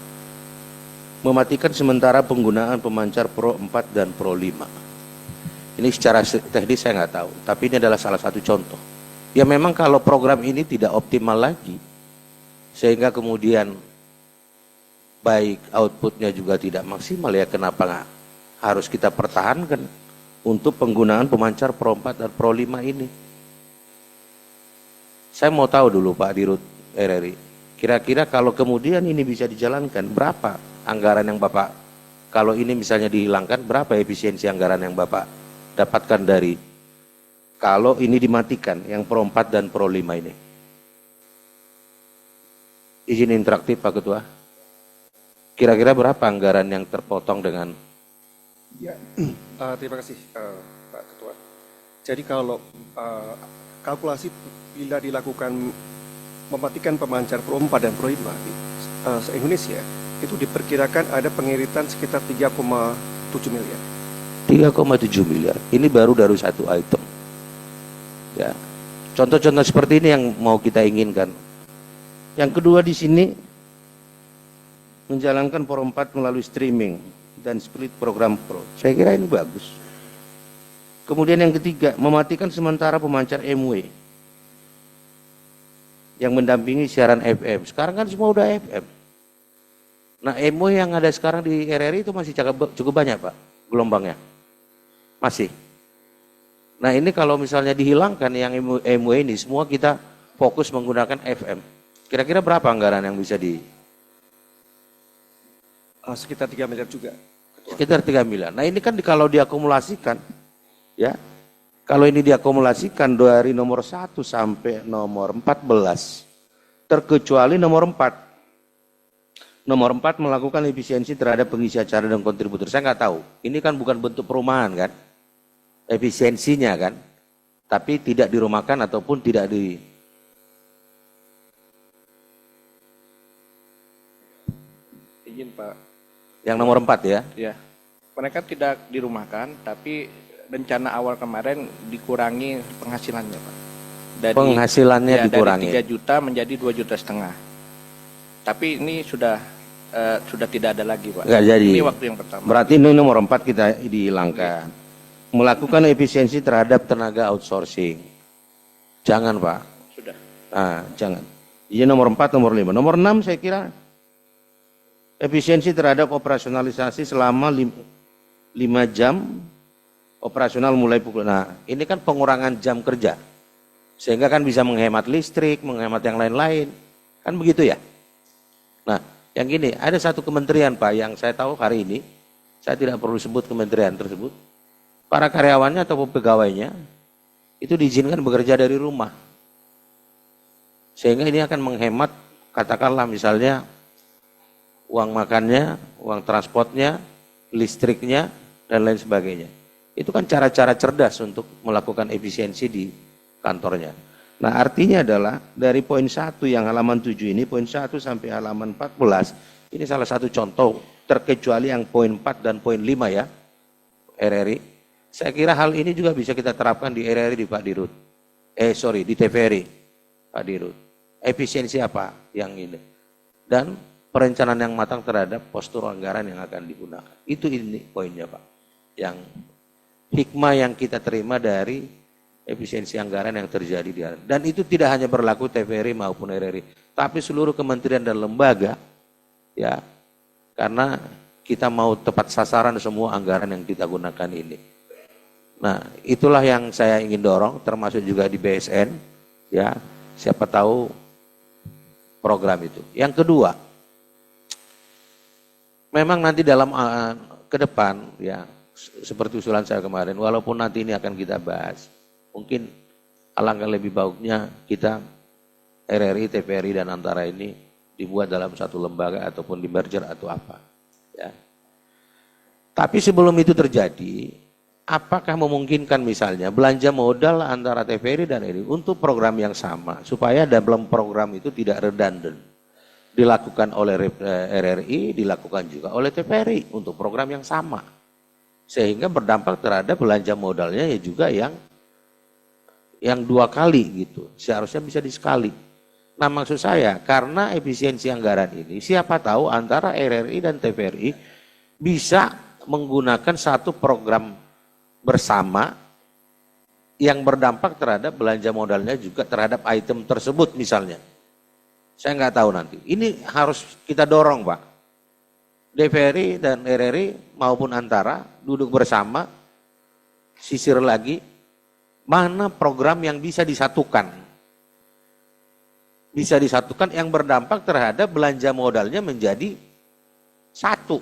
mematikan sementara penggunaan pemancar Pro 4 dan Pro 5. Ini secara teknis saya nggak tahu, tapi ini adalah salah satu contoh. Ya memang kalau program ini tidak optimal lagi, sehingga kemudian baik outputnya juga tidak maksimal, ya kenapa nggak harus kita pertahankan untuk penggunaan pemancar Pro 4 dan Pro 5 ini. Saya mau tahu dulu Pak Dirut RRI, kira-kira kalau kemudian ini bisa dijalankan, berapa anggaran yang Bapak, kalau ini misalnya dihilangkan, berapa efisiensi anggaran yang Bapak dapatkan dari, kalau ini dimatikan, yang Pro 4 dan Pro 5 ini? Izin interaktif Pak Ketua. Kira-kira berapa anggaran yang terpotong dengan? Ya, terima kasih Pak Ketua. Jadi kalau kalkulasi bila dilakukan mematikan pemancar Pro 4 dan Pro 5 se-Indonesia, itu diperkirakan ada pengiritan sekitar 3,7 miliar. 3,7 miliar. Ini baru dari satu item. Ya. Contoh-contoh seperti ini yang mau kita inginkan. Yang kedua di sini menjalankan Pro 4 melalui streaming dan split program Pro. Saya kira ini bagus. Kemudian yang ketiga, mematikan sementara pemancar MW yang mendampingi siaran FM. Sekarang kan semua udah FM. Nah, MW yang ada sekarang di RRI itu masih cukup banyak, Pak, gelombangnya. Masih. Nah, ini kalau misalnya dihilangkan yang MW ini, semua kita fokus menggunakan FM. Kira-kira berapa anggaran yang bisa sekitar 3 miliar juga. Sekitar 3 miliar. Nah, ini kan kalau diakumulasikan, ya, kalau ini diakumulasikan dari nomor 1 sampai nomor 14, terkecuali nomor 4. Nomor 4 melakukan efisiensi terhadap pengisi acara dan kontributor. Saya nggak tahu. Ini kan bukan bentuk perumahan kan? Efisiensinya kan? Tapi tidak dirumahkan ataupun tidak di... Izin Pak. Yang nomor 4 ya? Ya. Mereka tidak dirumahkan, tapi rencana awal kemarin dikurangi penghasilannya Pak. Penghasilannya dikurangi. Dari 3 juta menjadi 2,5 juta. Tapi ini sudah tidak ada lagi Pak. Nggak jadi. Ini waktu yang pertama. Berarti ini nomor 4 kita dihilangkan. Melakukan efisiensi terhadap tenaga outsourcing. Jangan Pak. Sudah. Jangan. Ini nomor 4, nomor 5. Nomor 6 saya kira efisiensi terhadap operasionalisasi selama 5 jam operasional mulai pukul. Nah, ini kan pengurangan jam kerja. Sehingga kan bisa menghemat listrik, menghemat yang lain-lain. Kan begitu ya? Nah, yang gini, ada satu kementerian Pak yang saya tahu hari ini, saya tidak perlu sebut kementerian tersebut, para karyawannya atau pegawainya itu diizinkan bekerja dari rumah. Sehingga ini akan menghemat, katakanlah misalnya, uang makannya, uang transportnya, listriknya, dan lain sebagainya. Itu kan cara-cara cerdas untuk melakukan efisiensi di kantornya. Nah, artinya adalah dari poin 1 yang halaman 7 ini, poin 1 sampai halaman 14, ini salah satu contoh, terkecuali yang poin 4 dan poin 5 ya, RRI. Saya kira hal ini juga bisa kita terapkan di RRI di Pak Dirut. Di TVRI, Pak Dirut. Efisiensi apa yang ini? Dan perencanaan yang matang terhadap postur anggaran yang akan digunakan. Itu ini poinnya Pak. Yang hikmah yang kita terima dari efisiensi anggaran yang terjadi di RRI. Dan itu tidak hanya berlaku TVRI maupun RRI, tapi seluruh kementerian dan lembaga, ya, karena kita mau tepat sasaran semua anggaran yang kita gunakan ini. Nah, itulah yang saya ingin dorong, termasuk juga di BSN, ya, siapa tahu program itu. Yang kedua, memang nanti dalam ke depan, ya, seperti usulan saya kemarin, walaupun nanti ini akan kita bahas, mungkin alangkah lebih baiknya kita RRI, TVRI dan antara ini dibuat dalam satu lembaga ataupun di merger atau apa. Ya. Tapi sebelum itu terjadi, apakah memungkinkan misalnya belanja modal antara TVRI dan RRI untuk program yang sama, supaya dalam program itu tidak redundant. Dilakukan oleh RRI, dilakukan juga oleh TVRI untuk program yang sama. Sehingga berdampak terhadap belanja modalnya ya juga yang dua kali gitu. Seharusnya bisa disekali. Nah maksud saya, karena efisiensi anggaran ini, siapa tahu antara RRI dan TVRI bisa menggunakan satu program bersama yang berdampak terhadap belanja modalnya juga terhadap item tersebut misalnya. Saya nggak tahu nanti. Ini harus kita dorong Pak. TVRI dan RRI maupun antara duduk bersama, sisir lagi, mana program yang bisa disatukan. Bisa disatukan yang berdampak terhadap belanja modalnya menjadi satu.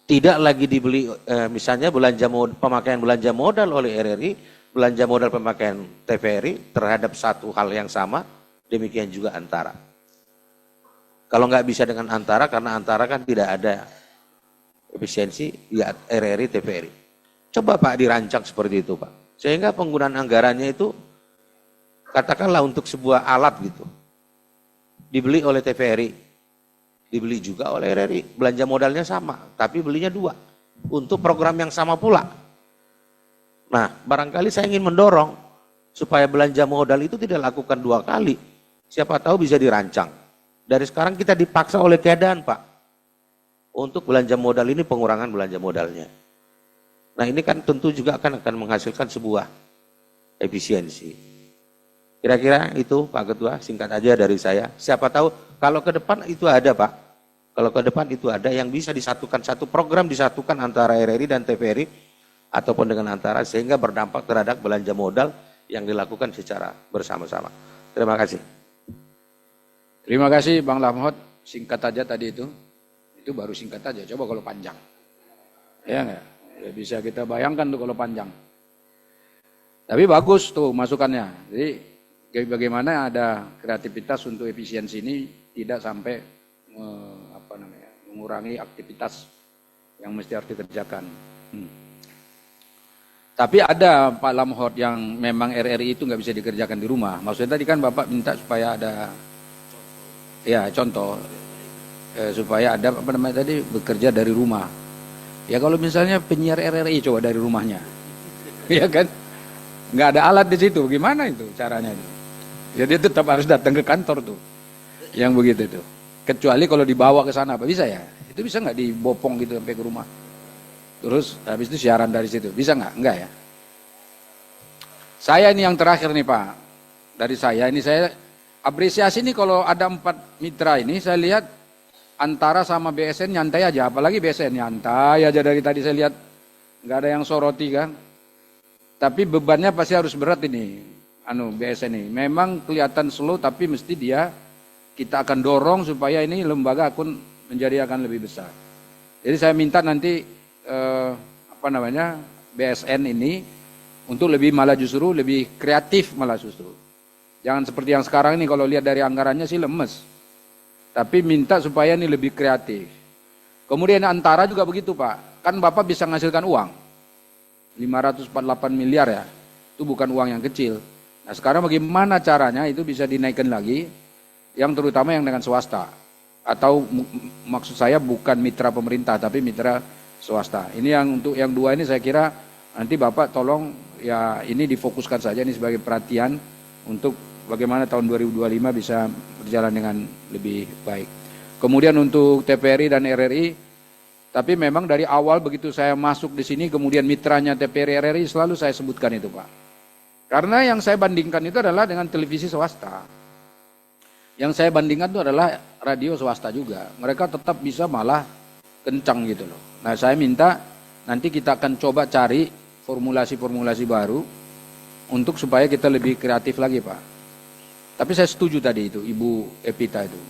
Tidak lagi dibeli misalnya pemakaian belanja modal oleh RRI, belanja modal pemakaian TVRI terhadap satu hal yang sama, demikian juga antara. Kalau nggak bisa dengan antara, karena antara kan tidak ada efisiensi, ya RRI, TVRI. Coba Pak dirancang seperti itu Pak. Sehingga penggunaan anggarannya itu, katakanlah untuk sebuah alat gitu, dibeli oleh TVRI. Dibeli juga oleh RRI, belanja modalnya sama, tapi belinya dua, untuk program yang sama pula. Nah, barangkali saya ingin mendorong, supaya belanja modal itu tidak lakukan dua kali, siapa tahu bisa dirancang. Dari sekarang kita dipaksa oleh keadaan Pak, untuk belanja modal ini pengurangan belanja modalnya. Nah ini kan tentu juga akan menghasilkan sebuah efisiensi. Kira-kira itu Pak Ketua, singkat aja dari saya. Siapa tahu kalau ke depan itu ada Pak. Kalau ke depan itu ada yang bisa disatukan, satu program disatukan antara RRI dan TVRI ataupun dengan antara, sehingga berdampak terhadap belanja modal yang dilakukan secara bersama-sama. Terima kasih. Terima kasih Bang Lamhot, singkat aja tadi itu. Itu baru singkat aja, coba kalau panjang. Ya enggak? Ya bisa kita bayangkan tuh kalau panjang. Tapi bagus tuh masukannya. Jadi bagaimana ada kreativitas untuk efisiensi ini tidak sampai mengurangi aktivitas yang mesti harus dikerjakan. Tapi ada Pak Lamhot yang memang RRI itu nggak bisa dikerjakan di rumah. Maksudnya tadi kan Bapak minta supaya ada, ya contoh, supaya ada apa namanya tadi, bekerja dari rumah. Ya kalau misalnya penyiar RRI coba dari rumahnya, ya kan, nggak ada alat di situ, gimana itu caranya? Jadi tetap harus datang ke kantor tuh, yang begitu tuh. Kecuali kalau dibawa ke sana, apa bisa ya? Itu bisa nggak dibopong gitu sampai ke rumah? Terus habis itu siaran dari situ, bisa nggak? Enggak ya. Saya ini yang terakhir nih Pak, dari saya ini saya apresiasi nih kalau ada 4 mitra ini, saya lihat antara sama BSN nyantai aja, apalagi BSN nyantai aja dari tadi saya lihat, nggak ada yang soroti kan. Tapi bebannya pasti harus berat ini, BSN ini. Memang kelihatan slow, tapi mesti kita akan dorong supaya ini lembaga menjadi akan lebih besar. Jadi saya minta nanti BSN ini untuk malah justru lebih kreatif malah justru. Jangan seperti yang sekarang ini, kalau lihat dari anggarannya sih lemes. Tapi minta supaya ini lebih kreatif. Kemudian antara juga begitu Pak. Kan Bapak bisa menghasilkan uang. 548 miliar ya. Itu bukan uang yang kecil. Nah sekarang bagaimana caranya itu bisa dinaikkan lagi. Yang terutama yang dengan swasta. Atau maksud saya bukan mitra pemerintah tapi mitra swasta. Ini yang untuk yang dua ini saya kira nanti Bapak tolong ya ini difokuskan saja ini sebagai perhatian untuk bagaimana tahun 2025 bisa berjalan dengan lebih baik. Kemudian untuk TVRI dan RRI, tapi memang dari awal begitu saya masuk di sini kemudian mitranya TVRI RRI selalu saya sebutkan itu Pak. Karena yang saya bandingkan itu adalah dengan televisi swasta. Yang saya bandingkan itu adalah radio swasta juga. Mereka tetap bisa malah kencang gitu loh. Nah saya minta nanti kita akan coba cari formulasi-formulasi baru untuk supaya kita lebih kreatif lagi Pak. Tapi saya setuju tadi itu, Ibu Epita itu.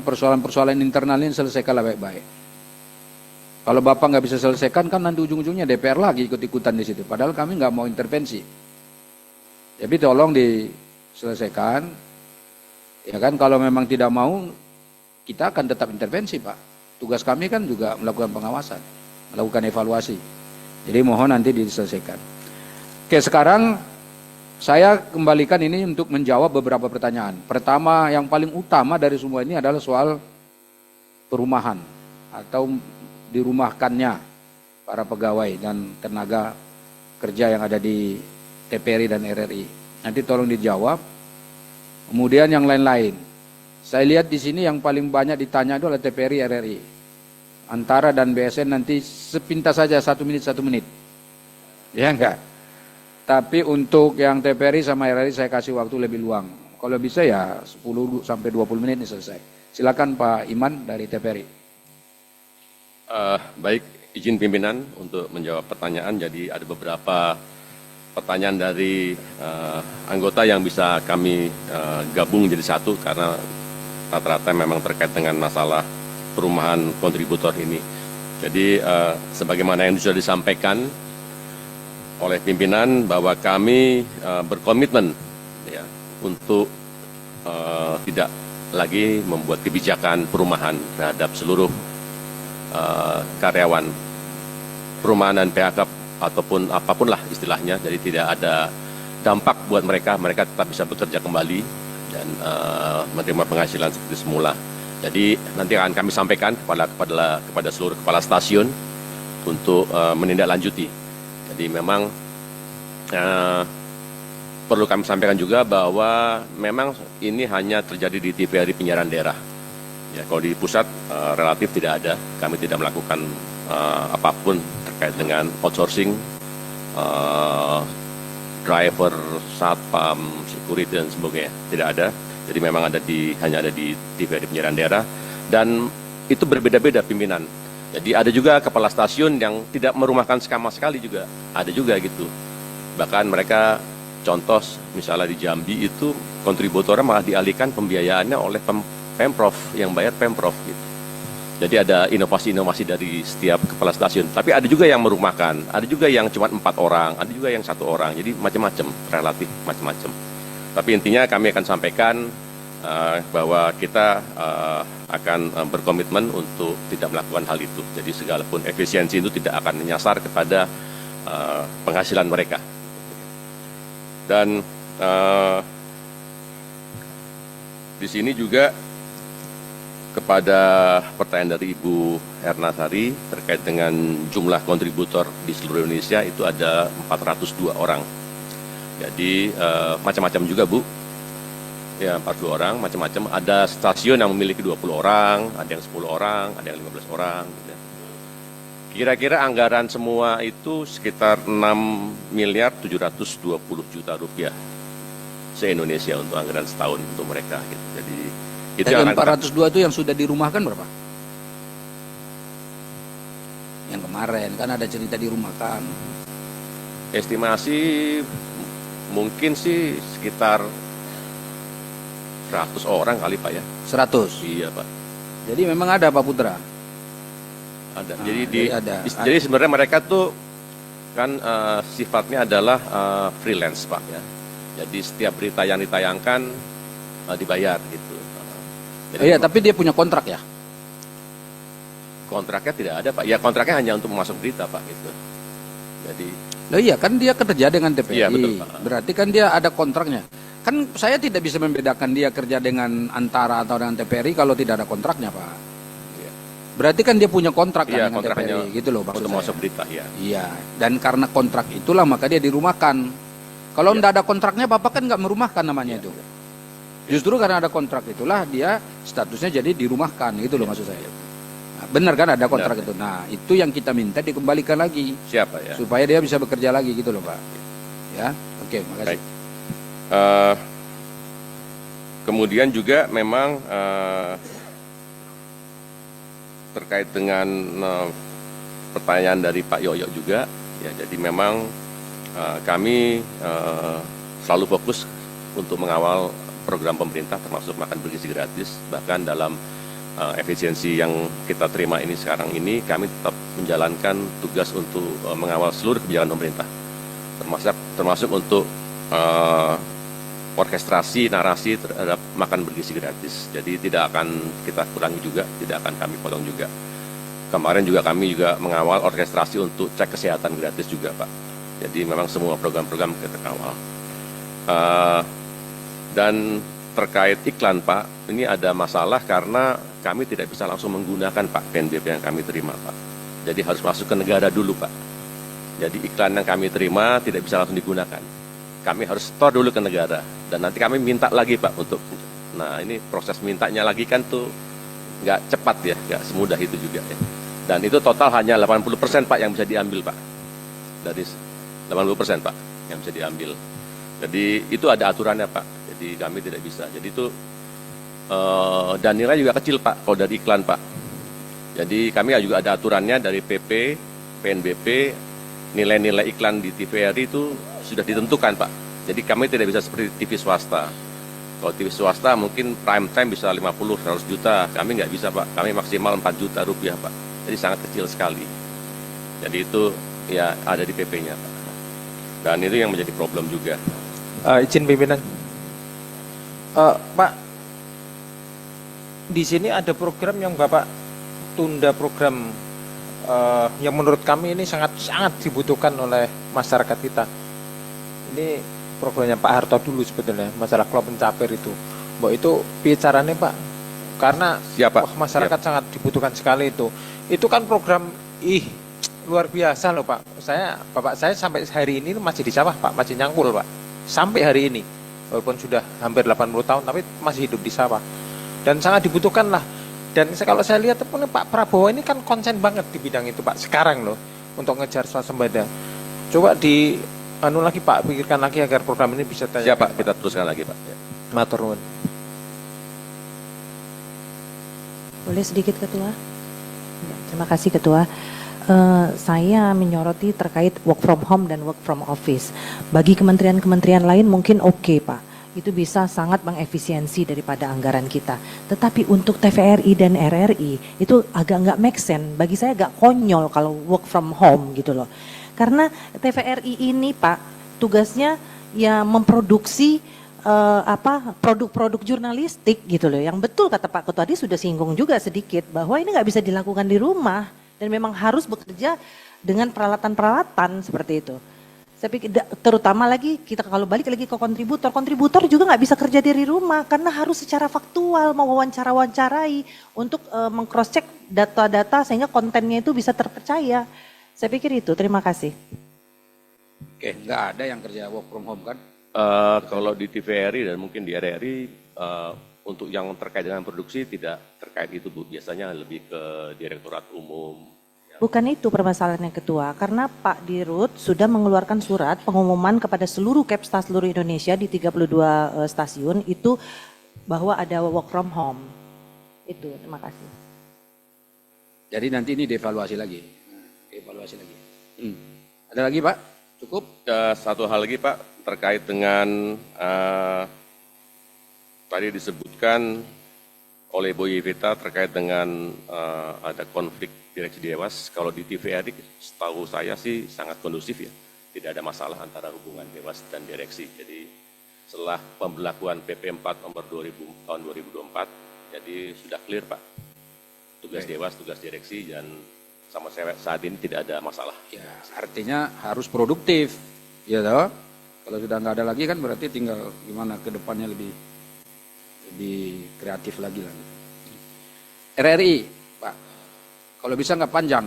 Persoalan-persoalan internal ini selesaikanlah baik-baik. Kalau Bapak nggak bisa selesaikan kan nanti ujung-ujungnya DPR lagi ikut-ikutan di situ. Padahal kami nggak mau intervensi. Jadi tolong diselesaikan. Ya kan kalau memang tidak mau kita akan tetap intervensi Pak. tugas kami kan juga melakukan pengawasan, melakukan evaluasi. Jadi mohon nanti diselesaikan. Oke, sekarang saya kembalikan ini untuk menjawab beberapa pertanyaan. Pertama, yang paling utama dari semua ini adalah soal perumahan atau dirumahkannya para pegawai dan tenaga kerja yang ada di TPRI dan RRI. Nanti tolong dijawab. Kemudian yang lain-lain. Saya lihat di sini yang paling banyak ditanya itu adalah TPRI, RRI. Antara dan BSN nanti sepintas saja 1 menit. Ya enggak? Tapi untuk yang TPRI sama RRI saya kasih waktu lebih luang. Kalau bisa ya 10 sampai 20 menit ini selesai. Silakan Pak Iman dari TPRI. Baik, izin pimpinan untuk menjawab pertanyaan. Jadi ada beberapa pertanyaan dari anggota yang bisa kami gabung jadi satu karena rata-rata memang terkait dengan masalah perumahan kontributor ini. Jadi sebagaimana yang sudah disampaikan oleh pimpinan bahwa kami berkomitmen ya, untuk tidak lagi membuat kebijakan perumahan terhadap seluruh karyawan perumahan dan PHK ataupun apapun lah istilahnya. Jadi tidak ada dampak buat mereka tetap bisa bekerja kembali dan menerima penghasilan seperti semula. Jadi nanti akan kami sampaikan kepada seluruh kepala stasiun untuk menindaklanjuti. Jadi memang perlu kami sampaikan juga bahwa memang ini hanya terjadi di TVRI penyiaran daerah. Ya, kalau di pusat relatif tidak ada, kami tidak melakukan apapun terkait dengan outsourcing, driver, satpam, security dan sebagainya, tidak ada. Jadi memang hanya ada di TVRI penyiaran daerah dan itu berbeda-beda pimpinan. Jadi ada juga kepala stasiun yang tidak merumahkan sama sekali juga, ada juga gitu. Bahkan mereka contoh misalnya di Jambi itu kontributornya malah dialihkan pembiayaannya oleh Pemprov, yang bayar Pemprov gitu. Jadi ada inovasi-inovasi dari setiap kepala stasiun. Tapi ada juga yang merumahkan, ada juga yang cuma 4 orang, ada juga yang 1 orang. Jadi macam-macam, relatif macam-macam. Tapi intinya kami akan sampaikan bahwa kita akan berkomitmen untuk tidak melakukan hal itu. Jadi segala pun efisiensi itu tidak akan menyasar kepada penghasilan mereka. Dan di sini juga kepada pertanyaan dari Ibu Ernasari terkait dengan jumlah kontributor di seluruh Indonesia itu ada 402 orang. Jadi macam-macam juga Bu, ya 42 orang, macam-macam. Ada stasiun yang memiliki 20 orang, ada yang 10 orang, ada yang 15 orang. Gitu. Kira-kira anggaran semua itu sekitar 6.720.000.000 rupiah se-Indonesia untuk anggaran setahun untuk mereka. Gitu. Jadi itu yang 402 itu yang sudah dirumahkan berapa? Yang kemarin kan ada cerita dirumahkan. Estimasi mungkin sih sekitar 100 orang kali Pak ya. 100? Iya Pak. Jadi memang ada Pak Putra? Ada. Jadi sebenarnya mereka tuh kan sifatnya adalah freelance Pak ya. Jadi setiap berita yang ditayangkan dibayar gitu. Iya, tapi dia punya kontrak ya? Kontraknya tidak ada Pak. Ya kontraknya hanya untuk masuk berita Pak gitu. Jadi. Loh iya kan dia kerja dengan TPRI. Iya betul Pak. Berarti kan dia ada kontraknya. Kan saya tidak bisa membedakan dia kerja dengan Antara atau dengan TPRI kalau tidak ada kontraknya Pak. Iya. Berarti kan dia punya kontrak kan dengan TPRI gitu loh maksud saya. Masuk berita ya. Iya. Dan karena kontrak itulah maka dia dirumahkan. Kalau tidak ada kontraknya Bapak kan nggak merumahkan namanya itu. Justru karena ada kontrak itulah dia statusnya jadi dirumahkan gitu loh maksud saya. Nah, benar kan ada kontrak itu. Nah itu yang kita minta dikembalikan lagi. Siapa ya? Supaya dia bisa bekerja lagi gitu loh Pak. Ya, oke, makasih. Baik. Kemudian juga memang terkait dengan pertanyaan dari Pak Yoyo juga, ya jadi memang kami selalu fokus untuk mengawal program pemerintah termasuk makan bergizi gratis. Bahkan dalam efisiensi yang kita terima ini sekarang ini kami tetap menjalankan tugas untuk mengawal seluruh kebijakan pemerintah termasuk untuk orkestrasi, narasi terhadap makan bergizi gratis. Jadi tidak akan kita kurangi juga, tidak akan kami potong juga. Kemarin juga kami juga mengawal orkestrasi untuk cek kesehatan gratis juga, Pak. Jadi memang semua program-program kita kawal. Dan terkait iklan, Pak, ini ada masalah karena kami tidak bisa langsung menggunakan, Pak, PNBP yang kami terima, Pak. Jadi harus masuk ke negara dulu, Pak. Jadi iklan yang kami terima tidak bisa langsung digunakan. Kami harus store dulu ke negara dan nanti kami minta lagi, Pak, untuk. Nah, ini proses mintanya lagi kan tuh nggak cepat ya, nggak semudah itu juga ya. Dan itu total hanya 80%, Pak, yang bisa diambil, Pak. Dari 80%, Pak, yang bisa diambil. Jadi itu ada aturannya, Pak. Jadi kami tidak bisa. Jadi itu dan nilai juga kecil, Pak, kalau dari iklan, Pak. Jadi kami juga ada aturannya dari PP, PNBP, nilai-nilai iklan di TVRI itu sudah ditentukan, Pak. Jadi kami tidak bisa seperti TV swasta. Kalau TV swasta mungkin prime time bisa 50-100 juta. Kami nggak bisa, Pak. Kami maksimal 4 juta rupiah, Pak. Jadi sangat kecil sekali. Jadi itu ya ada di PP-nya, Pak. Dan itu yang menjadi problem juga. Izin pimpinan. Pak, di sini ada program yang Bapak tunda program yang menurut kami ini sangat dibutuhkan oleh masyarakat kita. Ini programnya Pak Harto dulu sebetulnya, masalah kelompok pencapir itu. Mbak itu bicaranya, Pak, karena masyarakat sangat dibutuhkan sekali itu. Itu kan program luar biasa loh, Pak. Bapak saya sampai hari ini masih di sawah, Pak, masih nyangkul, Pak. Sampai hari ini, walaupun sudah hampir 80 tahun, tapi masih hidup di sawah. Dan sangat dibutuhkan lah. Dan kalau saya lihat Pak Prabowo ini kan konsen banget di bidang itu, Pak, sekarang loh, untuk ngejar swasembada. Coba lagi, Pak, pikirkan lagi agar program ini bisa tayang. Siap, Pak, kita teruskan lagi, Pak. Ya. Matur nuwun. Boleh sedikit, Ketua? Ya, terima kasih, Ketua. Saya menyoroti terkait work from home dan work from office. Bagi kementerian-kementerian lain mungkin oke, Pak. Itu bisa sangat mengefisiensi daripada anggaran kita. Tetapi untuk TVRI dan RRI itu agak nggak make sense. Bagi saya agak konyol kalau work from home gitu loh. Karena TVRI ini, Pak, tugasnya ya memproduksi produk-produk jurnalistik gitu loh. Yang betul kata Pak Ketua tadi sudah singgung juga sedikit bahwa ini nggak bisa dilakukan di rumah dan memang harus bekerja dengan peralatan-peralatan seperti itu. Saya pikir terutama lagi kita kalau balik lagi ke kontributor juga nggak bisa kerja dari rumah karena harus secara faktual mewawancarai untuk meng-cross check data-data sehingga kontennya itu bisa terpercaya. Saya pikir itu. Terima kasih. Oke, nggak ada yang kerja work from home kan? Kalau di TVRI dan mungkin di RRI untuk yang terkait dengan produksi tidak terkait itu, Bu. Biasanya lebih ke Direktorat Umum. Bukan itu permasalahannya, Ketua, karena Pak Dirut sudah mengeluarkan surat pengumuman kepada seluruh Kepsta seluruh Indonesia di 32 stasiun itu bahwa ada work from home. Itu, terima kasih. Jadi nanti ini dievaluasi lagi. Ada lagi, Pak? Cukup? Satu hal lagi, Pak, terkait dengan tadi disebutkan oleh Bu Yevita terkait dengan ada konflik direksi Dewas. Kalau di TVRI setahu saya sih sangat kondusif ya, tidak ada masalah antara hubungan Dewas dan direksi. Jadi setelah pemberlakuan PP 4 nomor 2000 tahun 2024, jadi sudah clear, Pak, tugas Dewas, tugas direksi, dan sama saya saat ini tidak ada masalah. Ya, artinya harus produktif, ya toh. Kalau sudah nggak ada lagi kan berarti tinggal gimana ke depannya lebih kreatif lagi lah. RRI, Pak, kalau bisa nggak panjang.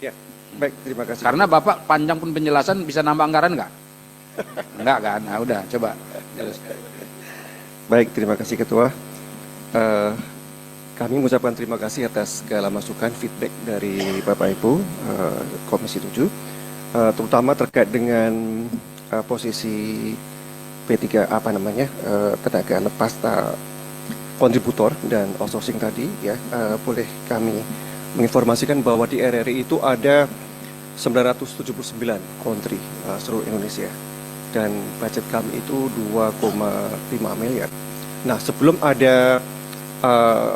Ya, baik, terima kasih. Karena Bapak panjang pun penjelasan bisa nambah anggaran nggak? Enggak kan? Nah udah, coba. Terus. Baik, terima kasih Ketua. Kami mengucapkan terima kasih atas segala masukan feedback dari Bapak Ibu Komisi 7, terutama terkait dengan posisi P3 tenaga lepas kontributor dan outsourcing tadi ya. Boleh kami menginformasikan bahwa di RRI itu ada 979 kontri seluruh Indonesia dan budget kami itu 2,5 miliar. Nah, sebelum ada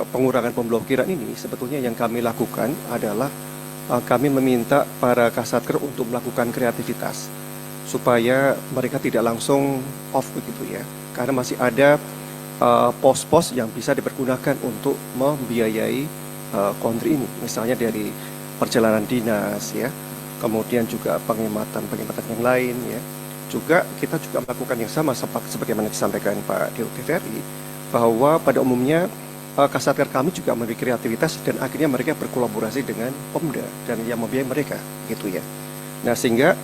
pengurangan pemblokiran ini, sebetulnya yang kami lakukan adalah kami meminta para kasatker untuk melakukan kreativitas supaya mereka tidak langsung off begitu ya. karena masih ada pos-pos yang bisa dipergunakan untuk membiayai kontri ini, misalnya dari perjalanan dinas ya, kemudian juga penghematan yang lain ya. Juga kita juga melakukan yang sama sebagaimana disampaikan Pak Dirut TVRI, bahwa pada umumnya Kasatker kami juga memiliki kreativitas dan akhirnya mereka berkolaborasi dengan Pemda dan yang membiayai mereka gitu ya. Nah sehingga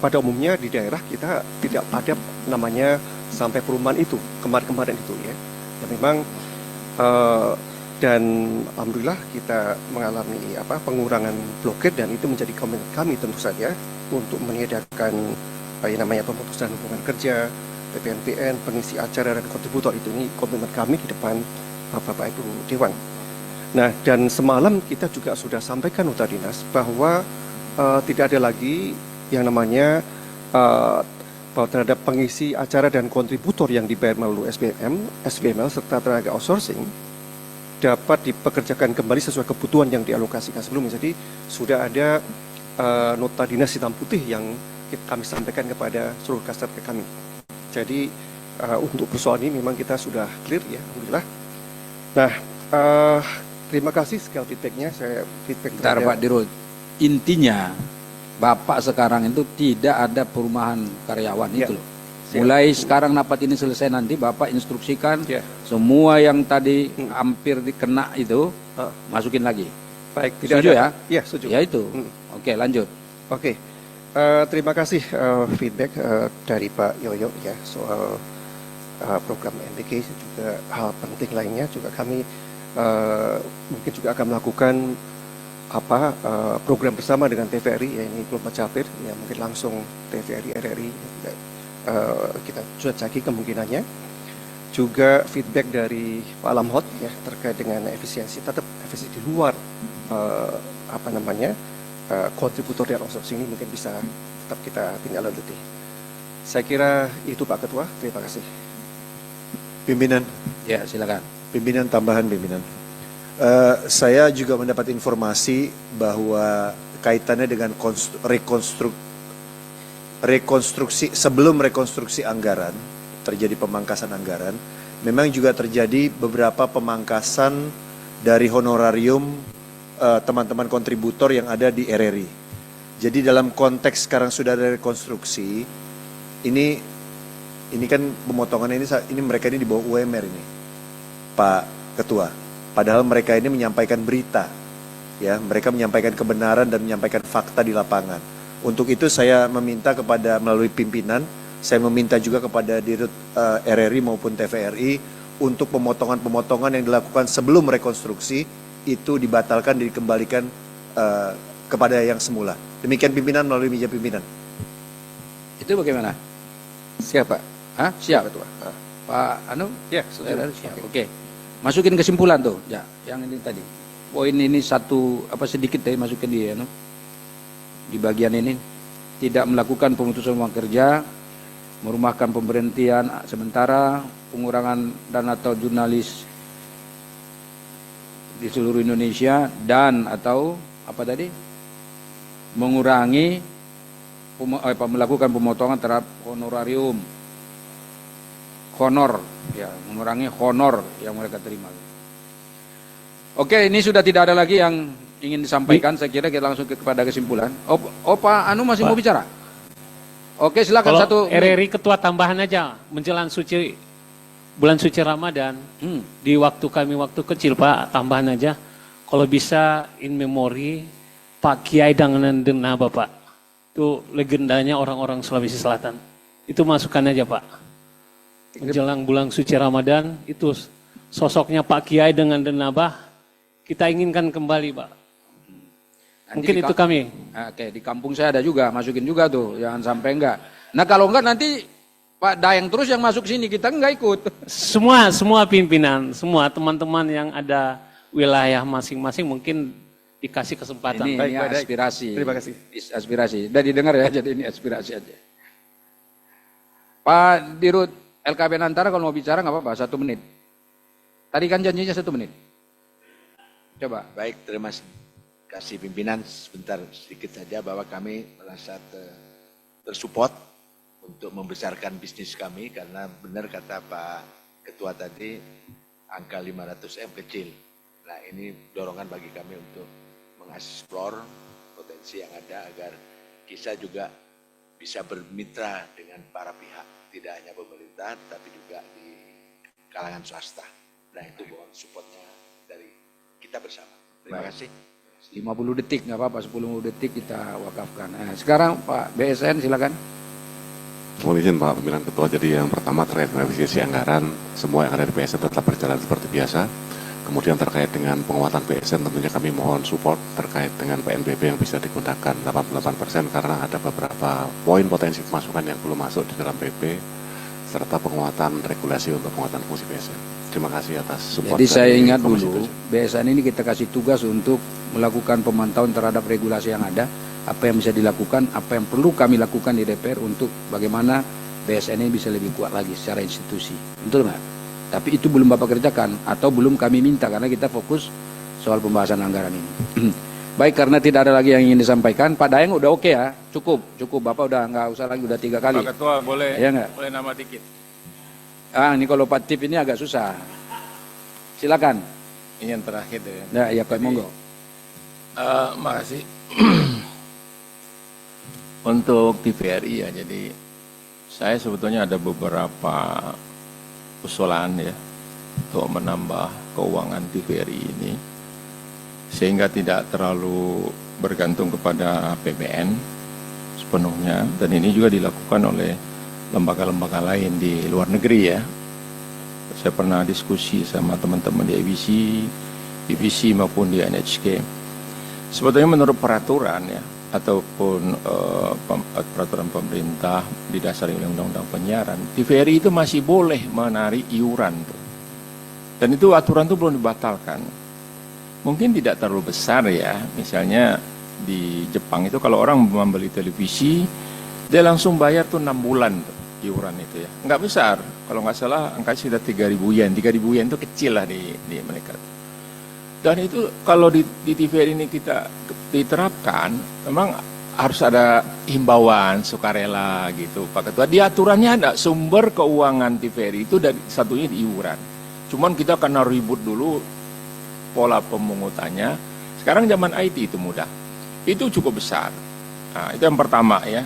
pada umumnya di daerah kita tidak ada namanya sampai perumahan itu kemarin itu ya. Dan memang dan alhamdulillah kita mengalami pengurangan blokir dan itu menjadi komitmen kami tentu saja untuk menyediakan namanya pemutusan hubungan kerja, PPNPN, pengisi acara dan kontributor. Itu ini komitmen kami di depan Bapak Ibu Dewan. Nah dan semalam kita juga sudah sampaikan Nota Dinas bahwa tidak ada lagi yang namanya bahwa terhadap pengisi acara dan kontributor yang dibayar melalui SBML serta tenaga outsourcing dapat dipekerjakan kembali sesuai kebutuhan yang dialokasikan sebelumnya. Jadi sudah ada nota dinas hitam putih yang kami sampaikan kepada seluruh kasatker kami. Jadi untuk persoalan ini memang kita sudah clear ya, alhamdulillah. Nah, terima kasih segala feedbacknya. Saya feedback Bentar Pak Dirut, intinya Bapak sekarang itu tidak ada perumahan karyawan itu loh. Mulai sekarang rapat ini selesai nanti Bapak instruksikan semua yang tadi hampir dikena itu masukin lagi. Baik, tidak setuju ada. Ya? Ya, setuju. Ya itu. Oke, lanjut. Oke. Terima kasih feedback dari Pak Yoyo ya soal program MBK, juga hal penting lainnya juga kami mungkin juga akan melakukan program bersama dengan TVRI ya, ini belum mencapai ya, mungkin langsung TVRI RRI juga, kita sudah cari kemungkinannya. Juga feedback dari Pak Lamhot ya terkait dengan efisiensi, tetap efisiensi di luar kontributor dan outsourcing ini mungkin bisa tetap kita tindak lanjuti. Saya kira itu Pak Ketua, terima kasih. Pimpinan. Ya, silakan. Pimpinan tambahan, pimpinan. Saya juga mendapat informasi bahwa kaitannya dengan rekonstruksi sebelum rekonstruksi anggaran, terjadi pemangkasan anggaran, memang juga terjadi beberapa pemangkasan dari honorarium teman-teman kontributor yang ada di RRI. Jadi dalam konteks sekarang sudah ada rekonstruksi, ini kan pemotongan ini mereka ini di bawah UMR ini, Pak Ketua. Padahal mereka ini menyampaikan berita, ya, mereka menyampaikan kebenaran dan menyampaikan fakta di lapangan. Untuk itu saya meminta kepada melalui pimpinan, saya meminta juga kepada Dirut RRI maupun TVRI untuk pemotongan-pemotongan yang dilakukan sebelum rekonstruksi itu dibatalkan, dikembalikan kepada yang semula. Demikian pimpinan melalui meja pimpinan. Itu bagaimana? Siap Pak. Hah? Siap. Ketua. Pak Anu? Ya, siap. Oke. Masukin kesimpulan tuh, ya, yang ini tadi. Poin ini satu sedikit deh masukin di bagian ini. Tidak melakukan pemutusan hubungan kerja, merumahkan pemberhentian sementara, pengurangan dan atau jurnalis di seluruh Indonesia dan atau mengurangi melakukan pemotongan terhadap honorarium ya, mengurangi honor yang mereka terima. Oke, ini sudah tidak ada lagi yang ingin disampaikan. Saya kira kita langsung kepada kesimpulan. Pak Anu masih mau bicara? Oke, silakan. Kalau Satu RRI ketua tambahan aja menjelang bulan suci Ramadan, di waktu kecil Pak, tambahan aja, kalau bisa in memori Pak Kiai Danganan Dena Bapak, itu legendanya orang-orang Sulawesi Selatan, itu masukkan aja Pak. Menjelang bulan suci Ramadan, itu sosoknya Pak Kiai dengan Denabah, kita inginkan kembali Pak. Mungkin itu kami. Oke, di kampung saya ada juga, masukin juga tuh, jangan sampai enggak. Nah kalau enggak nanti Pak Dayang terus yang masuk sini, kita enggak ikut. Semua pimpinan, semua teman-teman yang ada wilayah masing-masing mungkin dikasih kesempatan. Ini aspirasi. Terima kasih. Aspirasi. Udah didengar ya, jadi ini aspirasi aja. Pak Dirut LKP Antara kalau mau bicara nggak apa-apa, 1 menit. Tadi kan janjinya 1 menit. Coba. Baik, terima kasih pimpinan. Sebentar sedikit saja bahwa kami merasa tersupport untuk membesarkan bisnis kami, karena benar kata Pak Ketua tadi, angka 500M kecil. Nah, ini dorongan bagi kami untuk mengeksplor potensi yang ada agar kita juga bisa bermitra dengan para pihak, tidak hanya pemerintah tapi juga di kalangan swasta. Nah, itu mohon supportnya dari kita bersama. Terima kasih. 50 detik nggak apa-apa, 10 detik kita wakafkan. Nah, sekarang Pak BSN silakan. Mohon izin Pak Pimpinan Ketua, jadi yang pertama terkait dengan efisiensi anggaran, semua yang ada di BSN tetap berjalan seperti biasa. Kemudian terkait dengan penguatan BSN tentunya kami mohon support terkait dengan PNBP yang bisa digunakan 88% karena ada beberapa poin potensi pemasukan yang belum masuk di dalam PP serta penguatan regulasi untuk penguatan fungsi BSN. Terima kasih atas support. Jadi saya ingat Komisi dulu 7. BSN ini kita kasih tugas untuk melakukan pemantauan terhadap regulasi yang ada, apa yang bisa dilakukan, apa yang perlu kami lakukan di DPR untuk bagaimana BSN ini bisa lebih kuat lagi secara institusi. Betul nggak? Tapi itu belum Bapak kerjakan atau belum kami minta karena kita fokus soal pembahasan anggaran ini. Baik, karena tidak ada lagi yang ingin disampaikan, Pak Daeng udah oke ya, cukup Bapak udah nggak usah lagi, udah 3 kali. Pak Ketua boleh, ya nggak? boleh nama dikit. Ini kalau Pak Tip ini agak susah. Silakan. Ini yang terakhir deh. Ya, Pak monggo. Makasih. Untuk TVRI ya, jadi saya sebetulnya ada beberapa usulan ya untuk menambah keuangan TVRI ini sehingga tidak terlalu bergantung kepada APBN sepenuhnya, dan ini juga dilakukan oleh lembaga-lembaga lain di luar negeri ya. Saya pernah diskusi sama teman-teman di ABC, BBC maupun di NHK. Sebetulnya menurut peraturan ya ataupun peraturan pemerintah didasari oleh undang-undang penyiaran, TVRI itu masih boleh menarik iuran tuh. Dan itu aturan itu belum dibatalkan. Mungkin tidak terlalu besar ya, misalnya di Jepang itu kalau orang membeli televisi, dia langsung bayar tuh 6 bulan tuh iuran itu ya. Nggak besar, kalau nggak salah angka sudah 3.000 yen. 3.000 yen itu kecil lah di mereka. Dan itu kalau di TVRI ini kita diterapkan, memang harus ada himbauan sukarela gitu Pak Ketua. Di aturannya ada sumber keuangan TVRI itu dari satunya di iuran. Cuman kita karena ribut dulu pola pemungutannya. Sekarang zaman IT itu mudah. Itu cukup besar. Nah, itu yang pertama ya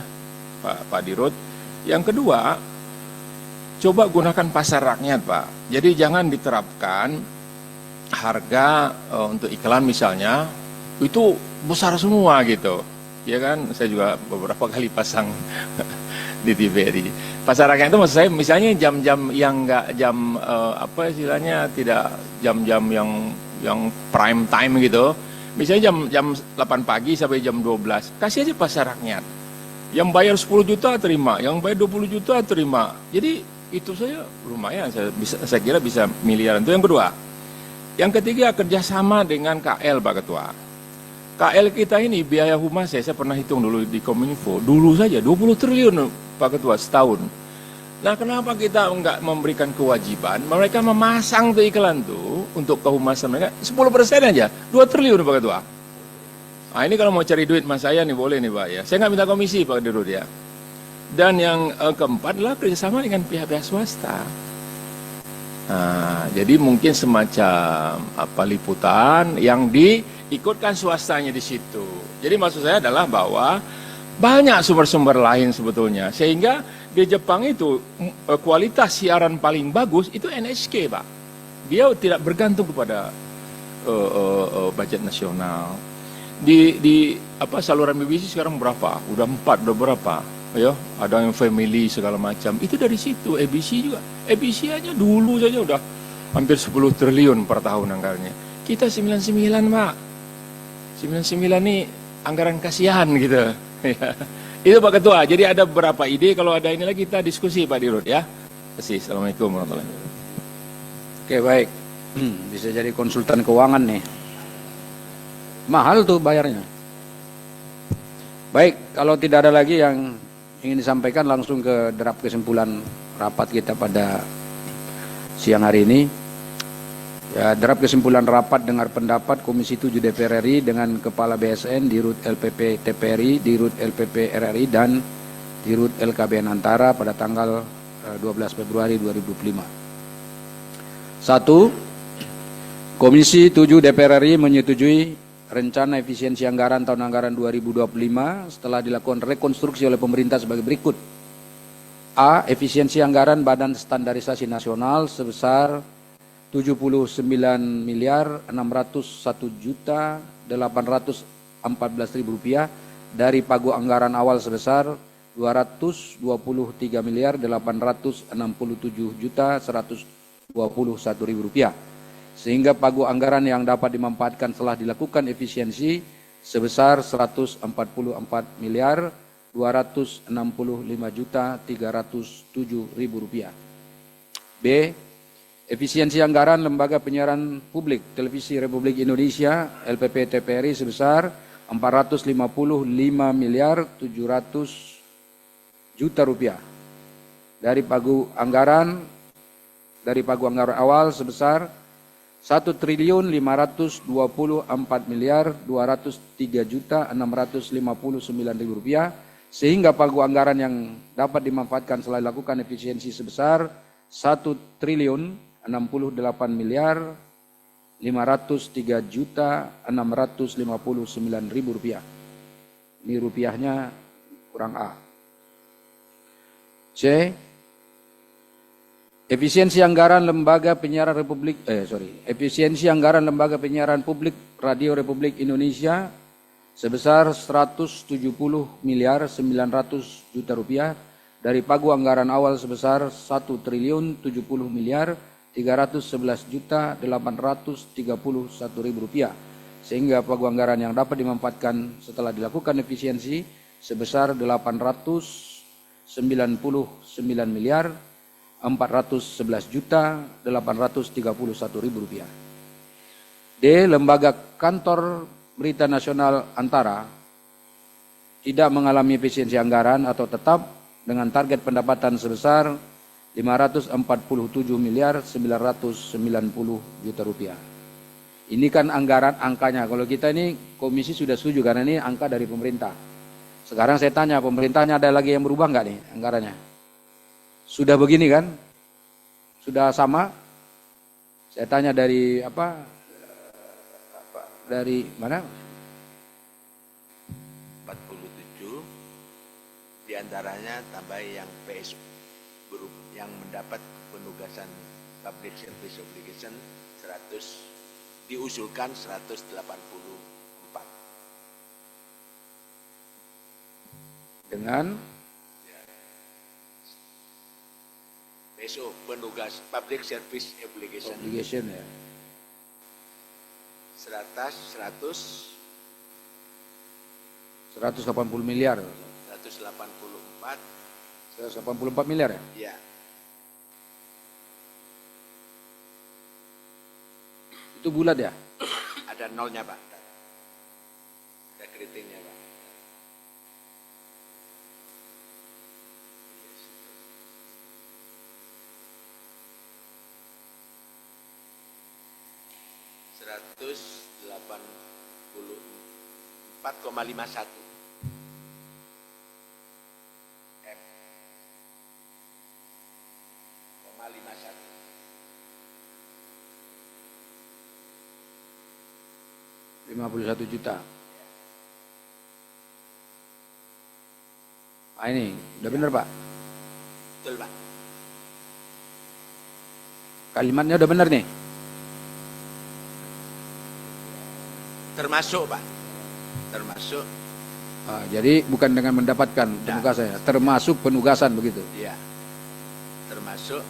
Pak Dirut. Yang kedua, coba gunakan pasar rakyat Pak. Jadi jangan diterapkan harga untuk iklan misalnya itu besar semua gitu, ya kan? Saya juga beberapa kali pasang di TVRI. Pasar rakyat itu maksud saya misalnya jam-jam yang enggak jam apa istilahnya, tidak jam-jam yang prime time gitu. Misalnya jam 8 pagi sampai jam 12. Kasih aja pasar rakyat. Yang bayar 10 juta terima, yang bayar 20 juta terima. Jadi itu saya lumayan, saya kira bisa miliaran. Itu yang kedua. Yang ketiga, kerjasama dengan KL Pak Ketua. KL kita ini biaya humas saya pernah hitung dulu di Kominfo, dulu saja 20 triliun Pak Ketua setahun. Nah kenapa kita enggak memberikan kewajiban, mereka memasang tuh iklan tuh untuk kehumasan mereka, 10% aja, 2 triliun Pak Ketua. Nah ini kalau mau cari duit mas saya nih boleh nih Pak ya, saya nggak minta komisi Pak Dirut ya. Dan yang keempat adalah kerjasama dengan pihak-pihak swasta. Nah, jadi mungkin semacam liputan yang diikutkan swastanya di situ. Jadi maksud saya adalah bahwa banyak sumber-sumber lain sebetulnya, sehingga di Jepang itu kualitas siaran paling bagus itu NHK Pak. Dia tidak bergantung kepada budget nasional. Di saluran BBC sekarang berapa? Udah 4, udah berapa? Ya, ada yang family segala macam. Itu dari situ. ABC juga. ABC aja dulu saja udah hampir 10 triliun per tahun anggarannya. Kita 99 Pak. 99 nih anggaran kasihan gitu. Itu Pak Ketua. Jadi ada beberapa ide, kalau ada ini lagi kita diskusi Pak Dirut ya. Terima kasih. Assalamualaikum warahmatullahi wabarakatuh. Oke baik. Bisa jadi konsultan keuangan nih. Mahal tuh bayarnya. Baik, kalau tidak ada lagi yang ingin disampaikan, langsung ke draft kesimpulan rapat kita pada siang hari ini. Ya, draft kesimpulan rapat dengar pendapat Komisi 7 DPR RI dengan Kepala BSN, Dirut LPP TPRI, Dirut LPP RRI, dan Dirut LKBN Antara pada tanggal 12 Februari 2025. 1. Komisi 7 DPR RI menyetujui rencana efisiensi anggaran tahun anggaran 2025 setelah dilakukan rekonstruksi oleh pemerintah sebagai berikut. A. Efisiensi anggaran Badan Standarisasi Nasional sebesar 79.601.814.000 rupiah dari pagu anggaran awal sebesar 223.867.121.000 rupiah, sehingga pagu anggaran yang dapat dimanfaatkan setelah dilakukan efisiensi sebesar 144.265.307.000 rupiah. B. Efisiensi anggaran Lembaga Penyiaran Publik Televisi Republik Indonesia LPP TVRI sebesar 455.700.000.000 rupiah dari pagu anggaran awal sebesar 1.524.203.659.000 rupiah, sehingga pagu anggaran yang dapat dimanfaatkan setelah dilakukan efisiensi sebesar 1.503.659.000 rupiah. Ini rupiahnya kurang A. C. Efisiensi anggaran Lembaga Penyiaran Efisiensi anggaran Lembaga Penyiaran Publik Radio Republik Indonesia sebesar 170.900.000.000 rupiah dari pagu anggaran awal sebesar 1.070.311.831.000 rupiah, sehingga pagu anggaran yang dapat dimanfaatkan setelah dilakukan efisiensi sebesar 899.411.831.000 rupiah. D. Lembaga Kantor Berita Nasional Antara tidak mengalami efisiensi anggaran atau tetap dengan target pendapatan sebesar 547.990.000 rupiah. Ini kan angkanya. Kalau kita ini komisi sudah setuju karena ini angka dari pemerintah. Sekarang saya tanya, pemerintahnya ada lagi yang berubah nggak nih anggarannya? Sudah begini kan? Sudah sama? Saya tanya dari dari mana? 47 diantaranya tambah yang PSU yang mendapat penugasan Public Service Obligation 100 diusulkan 184 dengan PSO penugas Public Service Obligation ya. 180 miliar. 184 miliar ya? Iya. Itu bulat ya? Ada nolnya Pak. Ada keritingnya Pak. $184,51 M. 51 juta. Ah, ini udah benar Pak? Betul Pak. Kalimatnya udah benar nih? Termasuk Pak. Termasuk. Ah, jadi bukan dengan mendapatkan penugasan ya, termasuk penugasan begitu? Iya. Termasuk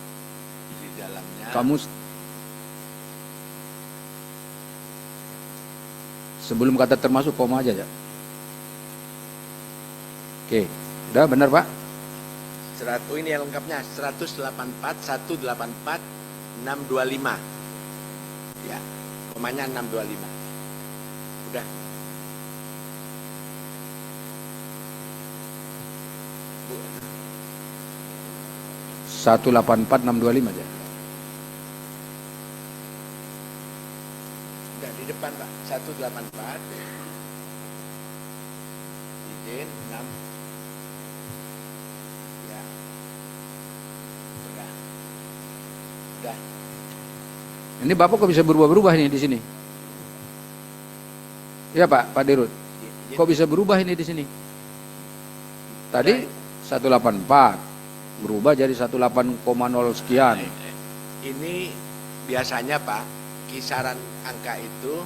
di dalamnya. Kamu sebelum kata termasuk koma aja ya. Oke, udah benar Pak? Ini yang lengkapnya 184.184.625. Ya, komanya 625. Udah. Bu. 184.625 aja. Udah di depan Pak. 184. Izin 6. Ini Bapak kok bisa berubah-berubah ini di sini? Iya Pak Dirut. Kok bisa berubah ini di sini? Tadi 184 berubah jadi 18,0 sekian. Ini biasanya Pak, kisaran angka itu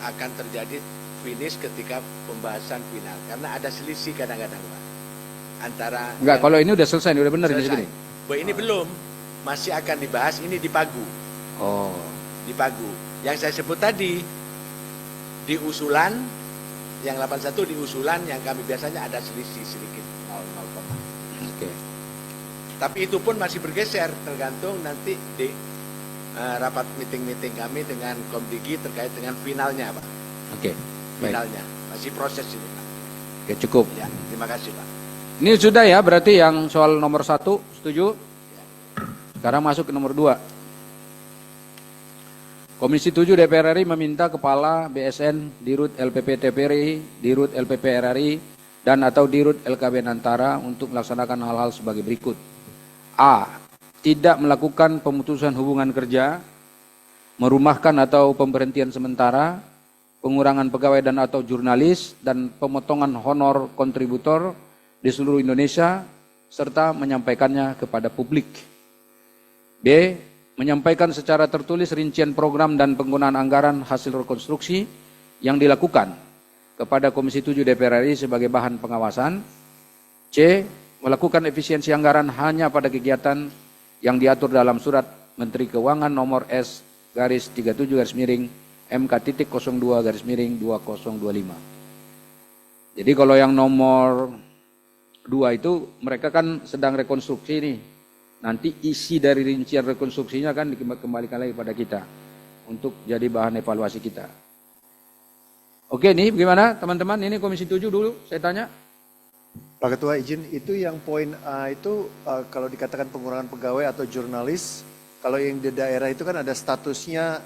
akan terjadi finish ketika pembahasan final. Karena ada selisih kadang-kadang Pak. Antara Enggak, kalau ini udah selesai, ini udah benar di sini. Ini belum, masih akan dibahas, ini di Pagu. Oh. Di Pagu. Yang saya sebut tadi, di usulan, yang 81 di usulan, yang kami biasanya ada selisih sedikit, 0,0. Oke. Tapi itu pun masih bergeser, tergantung nanti di rapat meeting-meeting kami dengan Komdigi terkait dengan finalnya Pak. Oke. Finalnya, masih proses ini Pak. Oke, cukup. Ya, terima kasih Pak. Ini sudah ya, berarti yang soal nomor 1, setuju? Sekarang masuk ke nomor 2. Komisi 7 DPR RI meminta Kepala BSN, Dirut LPP TPRI, Dirut LPP RRI, dan atau Dirut LKB Nantara untuk melaksanakan hal-hal sebagai berikut. A. Tidak melakukan pemutusan hubungan kerja, merumahkan atau pemberhentian sementara, pengurangan pegawai dan atau jurnalis, dan pemotongan honor kontributor di seluruh Indonesia, serta menyampaikannya kepada publik. B. Menyampaikan secara tertulis rincian program dan penggunaan anggaran hasil rekonstruksi yang dilakukan kepada Komisi 7 DPR RI sebagai bahan pengawasan. C. Melakukan efisiensi anggaran hanya pada kegiatan yang diatur dalam Surat Menteri Keuangan nomor S-37-MK.02-2025. Jadi kalau yang nomor 2 itu mereka kan sedang rekonstruksi nih. Nanti isi dari rincian rekonstruksinya kan dikembalikan lagi pada kita untuk jadi bahan evaluasi kita. Oke, nih bagaimana teman-teman? Ini Komisi 7 dulu saya tanya. Pak Ketua izin, itu yang poin A itu kalau dikatakan pengurangan pegawai atau jurnalis, kalau yang di daerah itu kan ada statusnya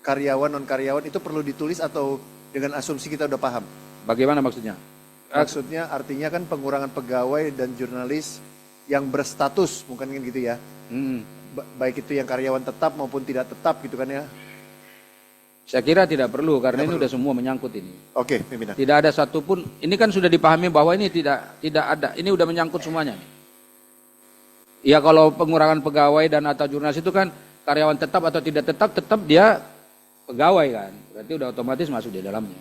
karyawan, non karyawan, itu perlu ditulis atau dengan asumsi kita udah paham? Bagaimana maksudnya? Maksudnya artinya kan pengurangan pegawai dan jurnalis yang berstatus, mungkin kan gitu ya. Baik itu yang karyawan tetap maupun tidak tetap gitu kan ya. Saya kira tidak perlu karena ini sudah semua menyangkut ini. Oke, pimpinan. Tidak ada satupun, ini kan sudah dipahami bahwa ini tidak ada, ini udah menyangkut semuanya. Ya kalau pengurangan pegawai dan atau jurnalis itu kan karyawan tetap atau tidak tetap dia pegawai kan. Berarti udah otomatis masuk di dalamnya.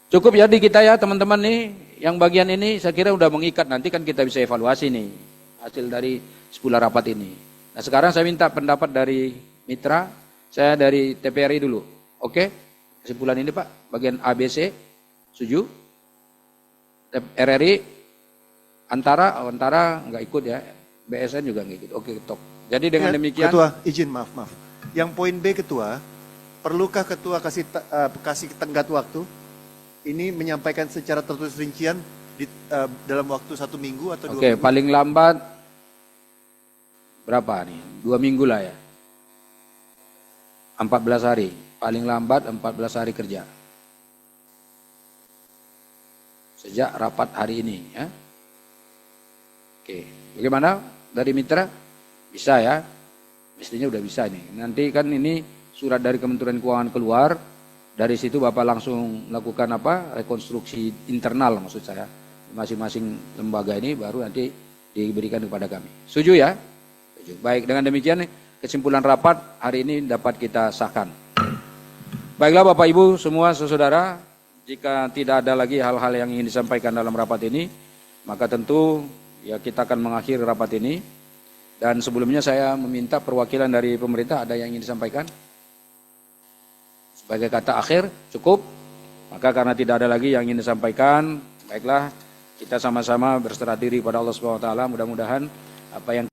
Cukup ya di kita ya teman-teman nih, yang bagian ini saya kira udah mengikat, nanti kan kita bisa evaluasi nih hasil dari 10 rapat ini. Nah sekarang saya minta pendapat dari mitra, saya dari TPRI dulu. Oke, kesimpulan ini Pak, bagian ABC, setuju? RRI, Antara nggak ikut ya, BSN juga nggak ikut. Oke, top. Jadi dengan demikian. Ketua, izin maaf. Yang poin B Ketua, perlukah Ketua kasih tenggat waktu? Ini menyampaikan secara tertulis rincian dalam waktu 1 minggu atau 2 minggu? Oke, paling lambat berapa nih? 2 minggu lah ya. 14 hari, paling lambat 14 hari kerja. Sejak rapat hari ini ya. Oke, bagaimana dari mitra? Bisa ya? Mestinya udah bisa nih. Nanti kan ini surat dari Kementerian Keuangan keluar. Dari situ Bapak langsung melakukan rekonstruksi internal maksud saya. Masing-masing lembaga ini baru nanti diberikan kepada kami. Setuju ya? Setuju. Baik, dengan demikian kesimpulan rapat hari ini dapat kita sahkan. Baiklah Bapak Ibu semua saudara, jika tidak ada lagi hal-hal yang ingin disampaikan dalam rapat ini, maka tentu ya kita akan mengakhiri rapat ini. Dan sebelumnya saya meminta perwakilan dari pemerintah, ada yang ingin disampaikan? Sebagai kata akhir, cukup. Maka karena tidak ada lagi yang ingin disampaikan, baiklah kita sama-sama berserah diri pada Allah SWT. Mudah-mudahan apa yang